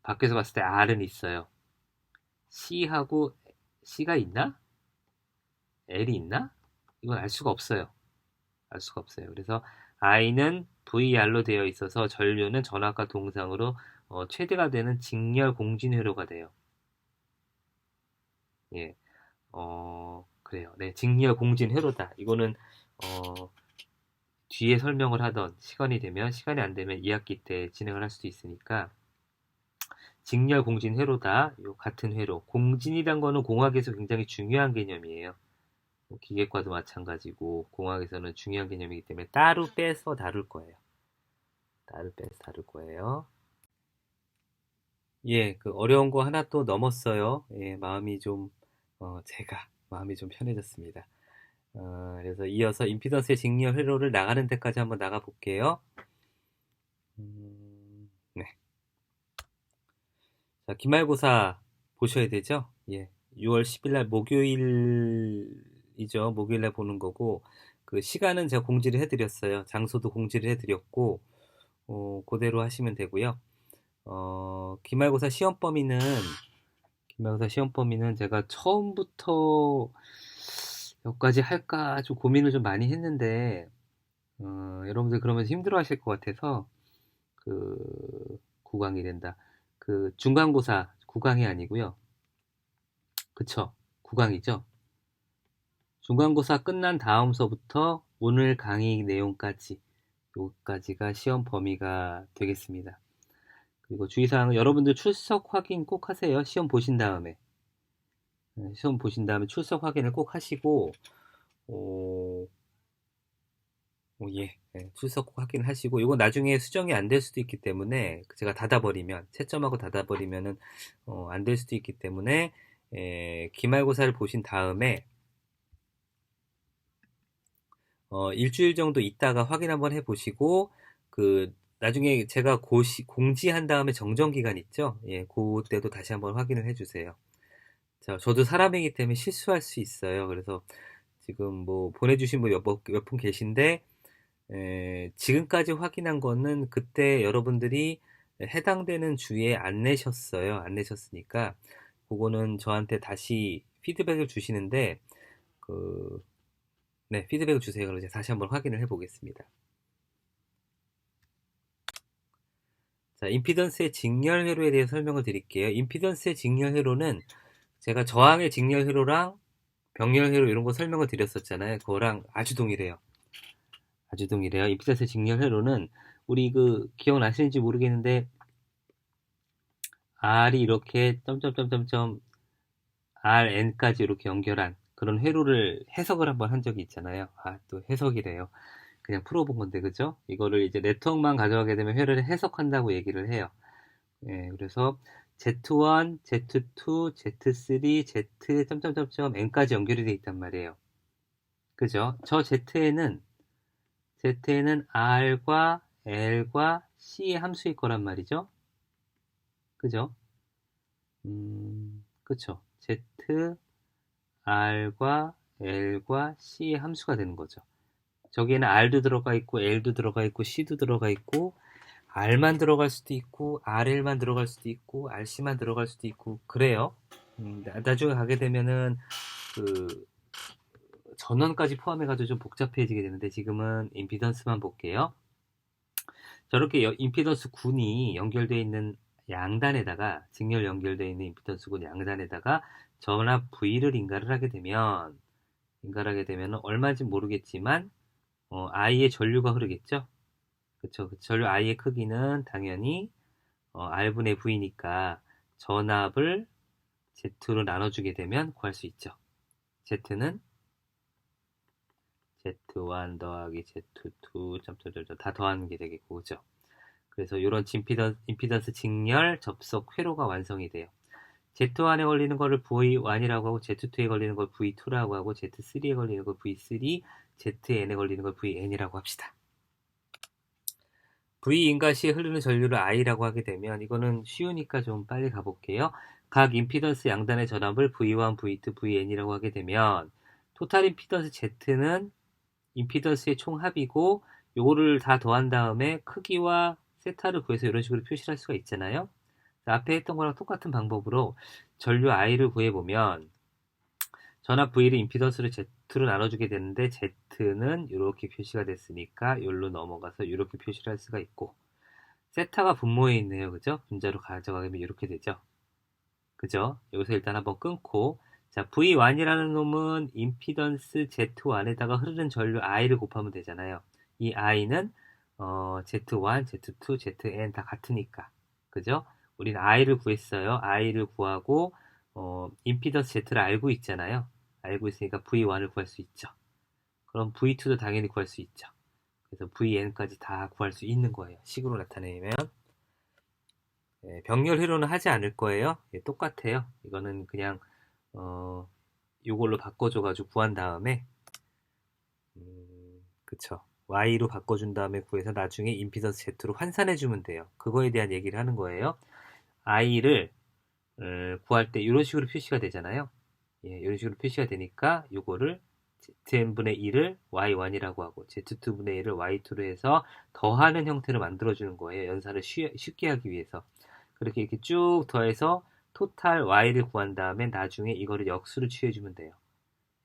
밖에서 봤을 때 R은 있어요. C하고 C가 있나? L이 있나? 이건 알 수가 없어요. 알 수가 없어요. 그래서 I는 VR로 되어 있어서 전류는 전압과 동상으로 최대가 되는 직렬 공진 회로가 돼요. 예, 그래요. 네, 직렬 공진 회로다. 이거는 어, 뒤에 설명을 하던 시간이 되면 시간이 안 되면 2학기 때 진행을 할 수도 있으니까 직렬 공진 회로다. 요 같은 회로. 공진이란 거는 공학에서 굉장히 중요한 개념이에요. 기계과도 마찬가지고 공학에서는 중요한 개념이기 때문에 따로 빼서 다룰 거예요. 따로 빼서 다룰 거예요. 예, 그 어려운 거 하나 또 넘었어요. 예, 제가 마음이 좀 편해졌습니다. 그래서 이어서 임피던스의 직렬 회로를 나가는 데까지 한번 나가 볼게요. 네. 자, 기말고사 보셔야 되죠? 예. 6월 10일 날 목요일이죠. 목요일 날 보는 거고, 그 시간은 제가 공지를 해드렸어요. 장소도 공지를 해드렸고, 그대로 하시면 되고요. 기말고사 시험 범위는 제가 처음부터 여기까지 할까 좀 고민을 좀 많이 했는데, 여러분들 그러면 힘들어 하실 것 같아서, 그, 9강이 된다. 그, 중간고사 9강이 아니고요. 그쵸? 9강이죠? 중간고사 끝난 다음서부터 오늘 강의 내용까지, 요까지가 시험 범위가 되겠습니다. 그리고 주의사항은 여러분들 출석 확인 꼭 하세요. 시험 보신 다음에. 시험 보신 다음에 출석 확인을 꼭 하시고, 어, 예, 출석 꼭 확인을 하시고, 이거 나중에 수정이 안 될 수도 있기 때문에, 제가 채점하고 닫아버리면은, 안 될 수도 있기 때문에, 기말고사를 보신 다음에, 일주일 정도 있다가 확인 한번 해보시고, 나중에 제가 공지한 다음에 정정기간 있죠? 예, 그때도 다시 한번 확인을 해주세요. 자, 저도 사람이기 때문에 실수할 수 있어요. 그래서 지금 뭐 보내주신 분 몇 분 계신데, 지금까지 확인한 거는 그때 여러분들이 해당되는 주에 안 내셨어요. 안 내셨으니까, 그거는 저한테 다시 피드백을 주시는데, 네, 피드백을 주세요. 그럼 제가 다시 한번 확인을 해 보겠습니다. 자, 임피던스의 직렬 회로에 대해 설명을 드릴게요. 임피던스의 직렬 회로는 제가 저항의 직렬 회로랑 병렬 회로 이런 거 설명을 드렸었잖아요. 그거랑 아주 동일해요. 아주 동일해요. 임피던스의 직렬 회로는 우리 기억나시는지 모르겠는데 R이 이렇게 점점점점점 RN까지 이렇게 연결한 그런 회로를 해석을 한번 한 적이 있잖아요. 또 해석이래요. 그냥 풀어본 건데, 그죠? 이거를 이제 네트워크만 가져가게 되면 회로를 해석한다고 얘기를 해요. 예, 그래서 Z1, Z2, Z3, Z 점점점점 N까지 연결이 돼 있단 말이에요. 그죠? Z에는 R과 L과 C의 함수일 거란 말이죠. 그죠? 그쵸. Z, R과 L과 C의 함수가 되는 거죠. 저기에는 R도 들어가 있고, L도 들어가 있고, C도 들어가 있고, R만 들어갈 수도 있고, RL만 들어갈 수도 있고, RC만 들어갈 수도 있고, 그래요. 나중에 가게 되면은, 그, 전원까지 포함해가지고 좀 복잡해지게 되는데, 지금은 임피던스만 볼게요. 저렇게 임피던스 군이 연결되어 있는 양단에다가, 직렬 연결되어 있는 임피던스 군 양단에다가 전압 V를 인가를 하게 되면, 얼마인지 모르겠지만, I의 전류가 흐르겠죠? 그쵸. 그 전류 I의 크기는 당연히 R분의 V니까 전압을 Z로 나눠주게 되면 구할 수 있죠. Z는 Z1 더하기 Z2 점점점점 다 더하는 게 되겠고, 그죠? 그래서 이런 임피던스 직렬 접속 회로가 완성이 돼요. Z1에 걸리는 거를 V1이라고 하고, Z2에 걸리는 걸 V2라고 하고, Z3에 걸리는 걸 V3, ZN에 걸리는 걸 VN이라고 합시다. V인가 시에 흐르는 전류를 I라고 하게 되면 이거는 쉬우니까 좀 빨리 가볼게요. 각 임피던스 양단의 전압을 V1, V2, VN이라고 하게 되면 토탈 임피던스 Z는 임피던스의 총합이고 요거를 다 더한 다음에 크기와 세타를 구해서 이런 식으로 표시를 할 수가 있잖아요. 앞에 했던 거랑 똑같은 방법으로 전류 I를 구해보면 전압 V를 임피던스를 Z2로 나눠주게 되는데 Z는 이렇게 표시가 됐으니까 여기로 넘어가서 이렇게 표시를 할 수가 있고 세타가 분모에 있네요. 그죠? 분자로 가져가게 되면 이렇게 되죠. 그죠? 여기서 일단 한번 끊고 자 V1이라는 놈은 임피던스 Z1에다가 흐르는 전류 I를 곱하면 되잖아요. 이 I는 Z1, Z2, Zn 다 같으니까 그죠? 우리는 I를 구했어요. I를 구하고 임피던스 Z를 알고 있잖아요. 알고 있으니까 V1을 구할 수 있죠. 그럼 V2도 당연히 구할 수 있죠. 그래서 Vn까지 다 구할 수 있는 거예요. 식으로 나타내면 병렬 회로는 하지 않을 거예요. 예, 똑같아요. 이거는 그냥 요걸로 바꿔줘가지고 구한 다음에 그쵸. Y로 바꿔준 다음에 구해서 나중에 임피던스 Z로 환산해주면 돼요. 그거에 대한 얘기를 하는 거예요. I를 구할 때 이런 식으로 표시가 되잖아요. 예, 이런 식으로 표시가 되니까 요거를 Zn분의 1을 Y1이라고 하고 Z2분의 1을 Y2로 해서 더하는 형태로 만들어주는 거예요. 연산을 쉽게 하기 위해서. 그렇게 이렇게 쭉 더해서 토탈 Y를 구한 다음에 나중에 이거를 역수를 취해주면 돼요.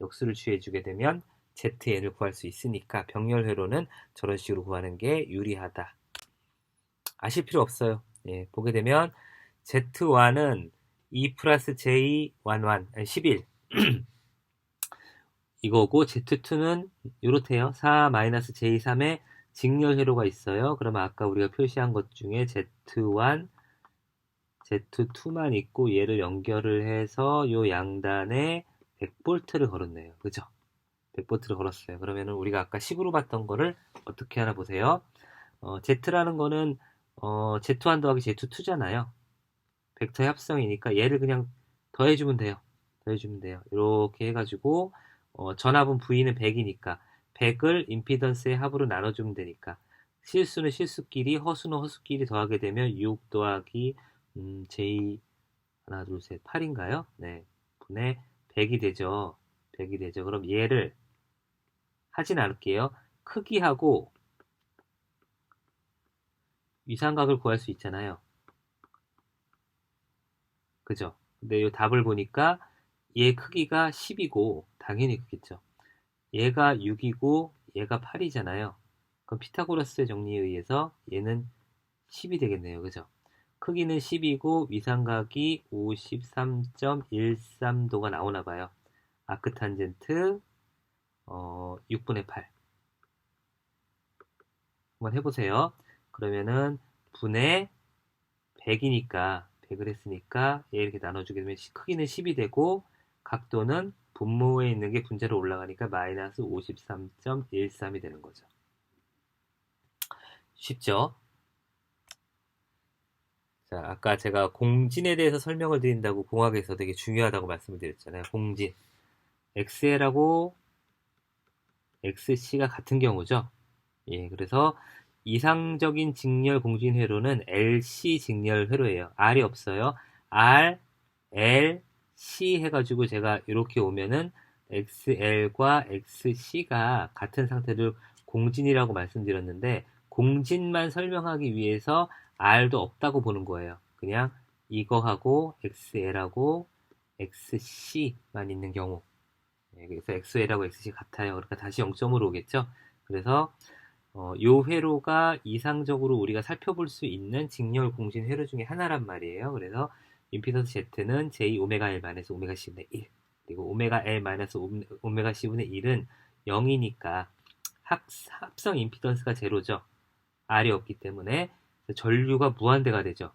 역수를 취해주게 되면 Zn을 구할 수 있으니까 병렬회로는 저런 식으로 구하는 게 유리하다. 아실 필요 없어요. 예, 보게 되면 Z1은 2 플러스 J 11 이거고 Z2는 이렇대요. 4 마이너스 J3에 직렬회로가 있어요. 그러면 아까 우리가 표시한 것 중에 Z1, Z2만 있고 얘를 연결을 해서 요 양단에 100볼트를 걸었네요. 그죠? 100볼트를 걸었어요. 그러면은 우리가 아까 식으로 봤던 거를 어떻게 하나 보세요. Z라는 거는 Z1 더하기 Z2잖아요. 벡터의 합성이니까 얘를 그냥 더해주면 돼요. 더해주면 돼요. 이렇게 해가지고 전압은 V는 100이니까 100을 임피던스의 합으로 나눠주면 되니까 실수는 실수끼리 허수는 허수끼리 더하게 되면 6 더하기 J 하나 둘 셋 8인가요? 네. 분의 100이 되죠. 100이 되죠. 그럼 얘를 하진 않을게요. 크기하고 위상각을 구할 수 있잖아요. 그죠? 근데 이 답을 보니까 얘 크기가 10이고 당연히 그겠죠. 얘가 6이고 얘가 8이잖아요. 그럼 피타고라스의 정리에 의해서 얘는 10이 되겠네요. 그죠? 크기는 10이고 위상각이 53.13도가 나오나 봐요. 아크탄젠트 6분의 8 한번 해보세요. 그러면은 분의 100이니까 100을 했으니까 얘 이렇게 나눠주게 되면 크기는 10이 되고 각도는 분모에 있는 게 분자로 올라가니까 마이너스 53.13이 되는 거죠. 쉽죠? 자, 아까 제가 공진에 대해서 설명을 드린다고 공학에서 되게 중요하다고 말씀을 드렸잖아요. 공진. XL하고 XC가 같은 경우죠. 예, 그래서 이상적인 직렬 공진 회로는 LC 직렬 회로예요. R이 없어요. R, L, C 해가지고 제가 이렇게 오면은 XL과 XC가 같은 상태를 공진이라고 말씀드렸는데 공진만 설명하기 위해서 R도 없다고 보는 거예요. 그냥 이거하고 XL하고 XC만 있는 경우. 네, 그래서 XL하고 XC 같아요. 그러니까 다시 0점으로 오겠죠. 그래서 요 회로가 이상적으로 우리가 살펴볼 수 있는 직렬 공진 회로 중에 하나란 말이에요. 그래서 임피던스 Z는 J 오메가 L 마이너스 오메가 C분의 1 그리고 오메가 L 마이너스 오메가 C분의 1은 0이니까 합성 임피던스가 제로죠. R이 없기 때문에 전류가 무한대가 되죠.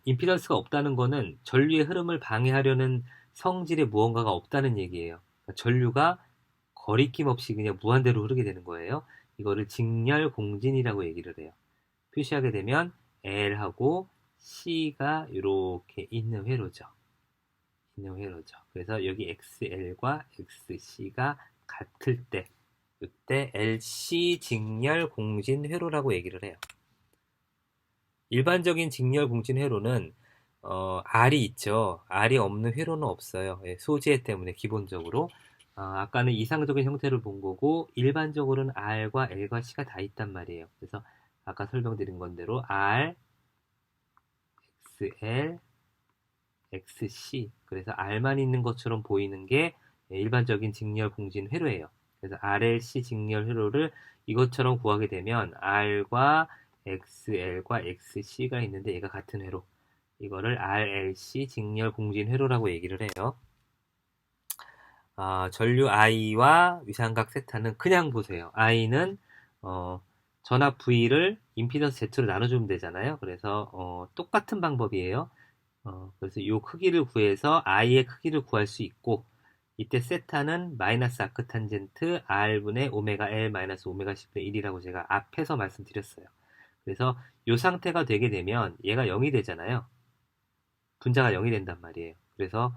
임피던스가 없다는 거는 전류의 흐름을 방해하려는 성질의 무언가가 없다는 얘기예요. 그러니까 전류가 거리낌 없이 그냥 무한대로 흐르게 되는 거예요. 이거를 직렬 공진이라고 얘기를 해요. 표시하게 되면 L하고 C가 이렇게 있는 회로죠. 있는 회로죠. 그래서 여기 XL과 XC가 같을 때 이때 LC 직렬 공진 회로라고 얘기를 해요. 일반적인 직렬 공진 회로는 R이 있죠. R이 없는 회로는 없어요. 예, 소재 때문에 기본적으로. 아까는 이상적인 형태를 본 거고 일반적으로는 R과 L과 C가 다 있단 말이에요. 그래서 아까 설명드린 건대로 R, XL, XC 그래서 R만 있는 것처럼 보이는 게 일반적인 직렬 공진 회로예요. 그래서 RLC 직렬 회로를 이것처럼 구하게 되면 R과 XL과 XC가 있는데 얘가 같은 회로. 이거를 RLC 직렬 공진 회로라고 얘기를 해요. 전류 I와 위상각 세타는 그냥 보세요. I는 전압 V를 임피던스 Z로 나눠주면 되잖아요. 그래서 똑같은 방법이에요. 그래서 이 크기를 구해서 I의 크기를 구할 수 있고, 이때 세타는 마이너스 아크탄젠트 R분의 오메가 L 마이너스 오메가 10분의 1이라고 제가 앞에서 말씀드렸어요. 그래서 이 상태가 되게 되면 얘가 0이 되잖아요. 분자가 0이 된단 말이에요. 그래서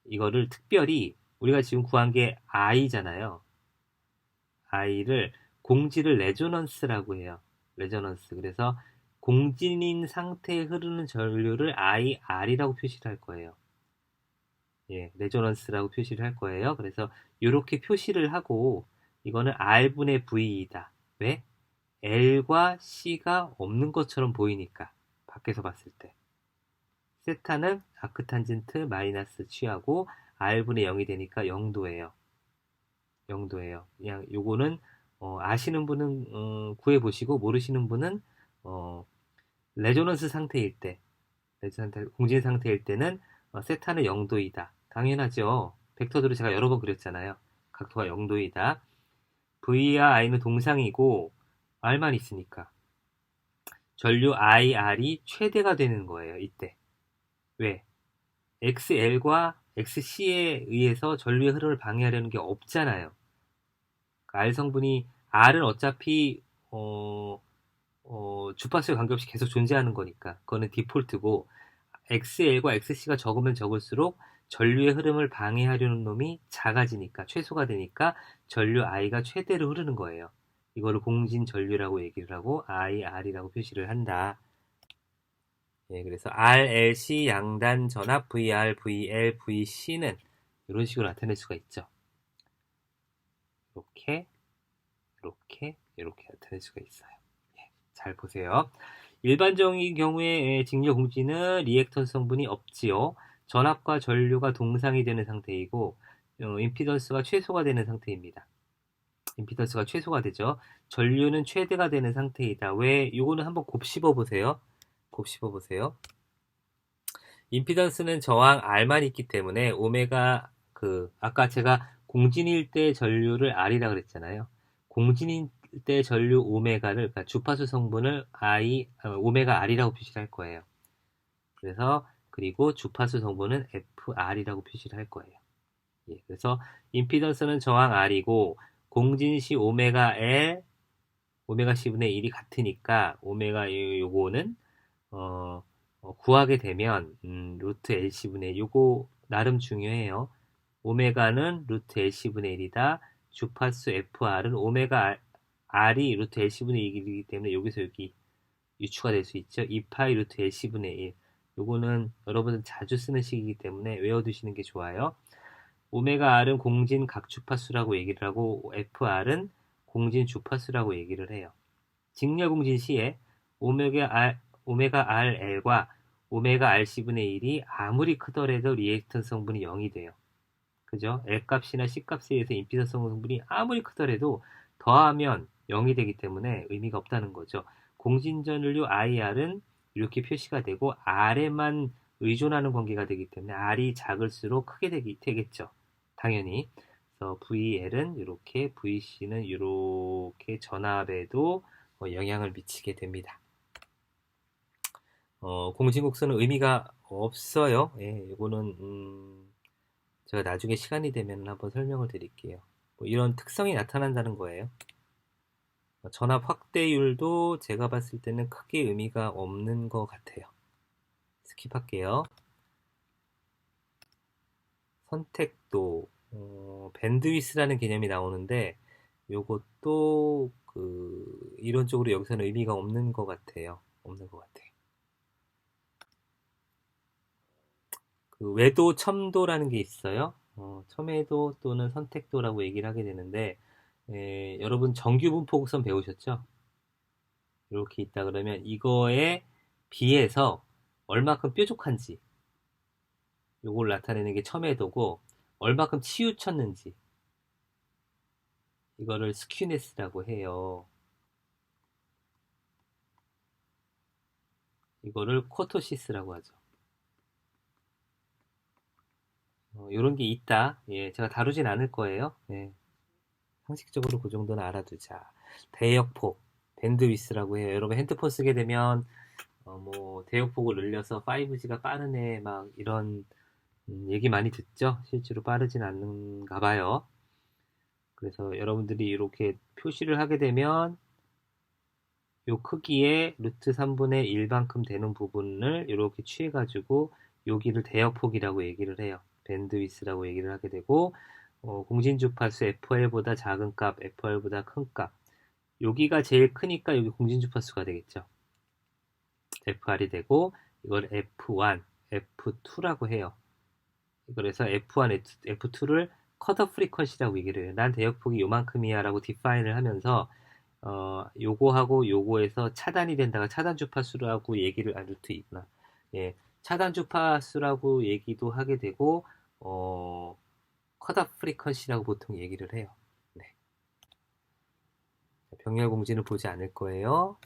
이거를 특별히 우리가 지금 구한 게 I잖아요. I를 공지를 레조넌스라고 해요. 레조넌스. 그래서 공진인 상태에 흐르는 전류를 IR이라고 표시를 할 거예요. 예, 레조넌스라고 표시를 할 거예요. 그래서 이렇게 표시를 하고 이거는 R분의 V이다. 왜? L과 C가 없는 것처럼 보이니까 밖에서 봤을 때. 세타는 아크탄젠트 마이너스 취하고 R분의 0이 되니까 0도예요. 0도예요. 그냥 요거는 아시는 분은 구해보시고 모르시는 분은 레조넌스 상태일 때, 공진 상태일 때는 세타는 0도이다. 당연하죠. 벡터들을 제가 여러 번 그렸잖아요. 각도가 0도이다. V와 I는 동상이고 R만 있으니까 전류 IR이 최대가 되는 거예요. 이때. 왜? XL과 XC에 의해서 전류의 흐름을 방해하려는 게 없잖아요. R 성분이 R은 어차피 주파수에 관계없이 계속 존재하는 거니까 그거는 디폴트고, XL과 XC가 적으면 적을수록 전류의 흐름을 방해하려는 놈이 작아지니까 최소가 되니까 전류 I가 최대로 흐르는 거예요. 이거를 공진 전류라고 얘기를 하고 IR이라고 표시를 한다. 예, 그래서 RLC 양단 전압 VR, VL, VC는 이런 식으로 나타낼 수가 있죠. 이렇게, 이렇게, 이렇게 나타낼 수가 있어요. 예, 잘 보세요. 일반적인 경우에 직렬 공진은 리액턴 성분이 없지요. 전압과 전류가 동상이 되는 상태이고 임피던스가 최소가 되는 상태입니다. 임피던스가 최소가 되죠. 전류는 최대가 되는 상태이다. 왜? 이거는 한번 곱씹어 보세요. 곱씹어 보세요. 임피던스는 저항 R만 있기 때문에 오메가 아까 제가 공진일 때 전류를 R이라 그랬잖아요. 공진일 때 전류 오메가를, 그러니까 주파수 성분을 오메가 R이라고 표시를 할 거예요. 그래서 그리고 주파수 성분은 FR이라고 표시를 할 거예요. 예, 그래서 임피던스는 저항 R이고 공진 시 오메가 L, 오메가 C분의 1이 같으니까 오메가 요거는 구하게 되면 루트 LC분의 1, 요거 나름 중요해요. 오메가는 루트 LC분의 1이다. 주파수 FR은 오메가 R이 루트 LC분의 1이기 때문에 여기서 여기 유추가 될 수 있죠. 2파이 루트 LC분의 1. 요거는 여러분은 자주 쓰는 식이기 때문에 외워두시는 게 좋아요. 오메가 R은 공진 각주파수라고 얘기를 하고 FR은 공진 주파수라고 얘기를 해요. 직렬 공진 시에 오메가 RL과 오메가 RC분의 1이 아무리 크더라도 리액턴 성분이 0이 돼요. 그죠? L값이나 C값에 의해서 임피던스 성분이 아무리 크더라도 더하면 0이 되기 때문에 의미가 없다는 거죠. 공진전류 IR은 이렇게 표시가 되고 R에만 의존하는 관계가 되기 때문에 R이 작을수록 크게 되겠죠. 당연히. 그래서 VL은 이렇게, VC는 이렇게 전압에도 영향을 미치게 됩니다. 공진곡선은 의미가 없어요. 예, 이거는 제가 나중에 시간이 되면 한번 설명을 드릴게요. 뭐 이런 특성이 나타난다는 거예요. 전압 확대율도 제가 봤을 때는 크게 의미가 없는 것 같아요. 스킵할게요. 선택도, 밴드위스라는 개념이 나오는데 요것도 이론적으로 여기서는 의미가 없는 것 같아요. 없는 것 같아요. 외도, 첨도라는 게 있어요. 첨예도 또는 선택도라고 얘기를 하게 되는데, 여러분 정규분포곡선 배우셨죠? 이렇게 있다 그러면 이거에 비해서 얼마큼 뾰족한지 요걸 나타내는 게 첨예도고, 얼마큼 치우쳤는지 이거를 스큐네스라고 해요. 이거를 코토시스라고 하죠. 이런 게 있다. 예, 제가 다루진 않을 거예요. 예, 상식적으로 그 정도는 알아두자. 대역폭, 밴드위스라고 해요. 여러분 핸드폰 쓰게 되면 뭐 대역폭을 늘려서 5G가 빠르네 막 이런 얘기 많이 듣죠. 실제로 빠르진 않는가 봐요. 그래서 여러분들이 이렇게 표시를 하게 되면 요 크기의 루트 3분의 1만큼 되는 부분을 이렇게 취해가지고 여기를 대역폭이라고 얘기를 해요. 밴드위스라고 얘기를 하게 되고 공진주파수 FR보다 작은 값, FR보다 큰 값. 여기가 제일 크니까 여기 공진주파수가 되겠죠. FR이 되고 이걸 F1, F2라고 해요. 그래서 F1, F2를 컷오프 프리퀀시라고 얘기를 해요. 난 대역폭이 요만큼이야 라고 디파인을 하면서 요거하고 요거에서 차단이 된다가 차단 주파수라고 얘기를, 루트 있구나. 예, 차단 주파수라고 얘기도 하게 되고, 컷오프 프리퀀시라고 보통 얘기를 해요. 네. 병렬 공지는 보지 않을 거예요.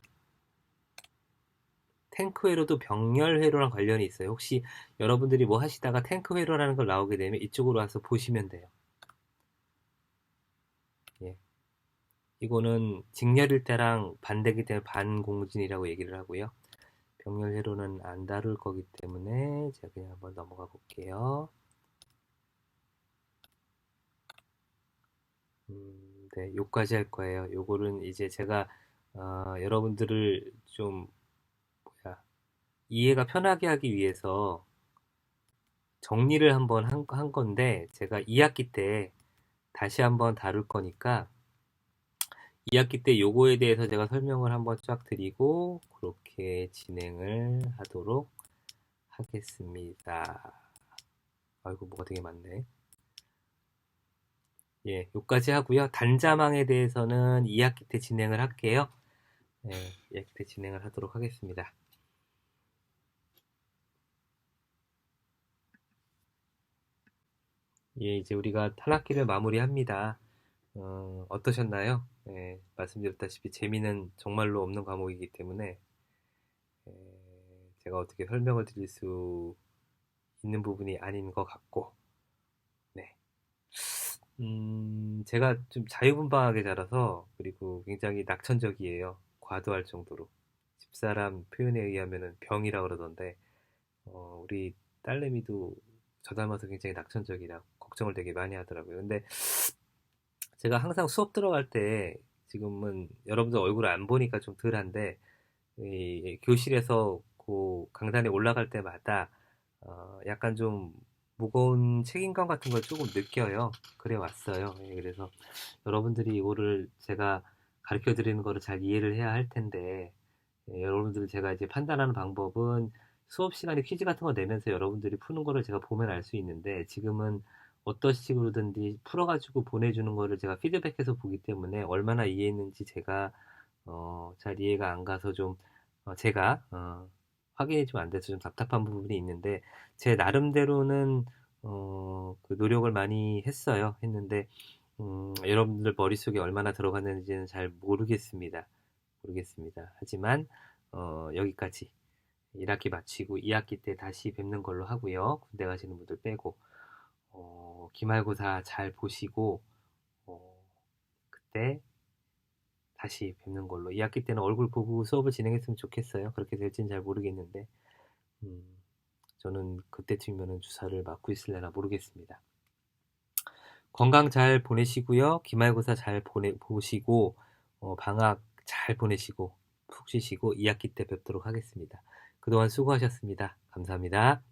탱크 회로도 병렬 회로랑 관련이 있어요. 혹시 여러분들이 뭐 하시다가 탱크 회로라는 걸 나오게 되면 이쪽으로 와서 보시면 돼요. 예. 이거는 직렬일 때랑 반대기 때문에 반공진이라고 얘기를 하고요. 병렬 회로는 안 다룰 거기 때문에 제가 그냥 한번 넘어가 볼게요. 네, 요까지 할 거예요. 요거는 이제 제가 여러분들을 좀 뭐야, 이해가 편하게 하기 위해서 정리를 한번 한 건데 제가 2학기 때 다시 한번 다룰 거니까 2학기 때 요거에 대해서 제가 설명을 한번 쫙 드리고 그렇게 진행을 하도록 하겠습니다. 아이고 뭐가 되게 많네. 예, 요까지 하고요. 단자망에 대해서는 2학기 때 진행을 할게요. 예, 2학기 때 진행을 하도록 하겠습니다. 예, 이제 우리가 한 학기를 마무리합니다. 어떠셨나요? 예, 말씀드렸다시피 재미는 정말로 없는 과목이기 때문에 예, 제가 어떻게 설명을 드릴 수 있는 부분이 아닌 것 같고 네. 제가 좀 자유분방하게 자라서 그리고 굉장히 낙천적이에요. 과도할 정도로. 집사람 표현에 의하면은 병이라 그러던데 우리 딸내미도 저 닮아서 굉장히 낙천적이라 걱정을 되게 많이 하더라고요. 근데 제가 항상 수업 들어갈 때 지금은 여러분들 얼굴을 안 보니까 좀 덜한데 이 교실에서 그 강단에 올라갈 때마다 약간 좀 무거운 책임감 같은 걸 조금 느껴요. 그래 왔어요. 예, 그래서 여러분들이 이거를 제가 가르쳐 드리는 거를 잘 이해를 해야 할 텐데 예, 여러분들 제가 이제 판단하는 방법은 수업 시간에 퀴즈 같은 거 내면서 여러분들이 푸는 거를 제가 보면 알 수 있는데 지금은 어떤 식으로든지 풀어가지고 보내주는 거를 제가 피드백해서 보기 때문에 얼마나 이해했는지 제가 잘 이해가 안 가서 좀 제가 확인이 좀 안 돼서 좀 답답한 부분이 있는데 제 나름대로는 그 노력을 많이 했어요. 했는데 여러분들 머릿속에 얼마나 들어갔는지는 잘 모르겠습니다. 모르겠습니다. 하지만 여기까지 1학기 마치고 2학기 때 다시 뵙는 걸로 하고요. 군대 가시는 분들 빼고 기말고사 잘 보시고 어, 그때 다시 뵙는 걸로. 2학기 때는 얼굴 보고 수업을 진행했으면 좋겠어요. 그렇게 될지는 잘 모르겠는데 음, 저는 그때쯤이면 주사를 맞고 있을래나 모르겠습니다. 건강 잘 보내시고요. 기말고사 잘 보시고 방학 잘 보내시고 푹 쉬시고 2학기 때 뵙도록 하겠습니다. 그동안 수고하셨습니다. 감사합니다.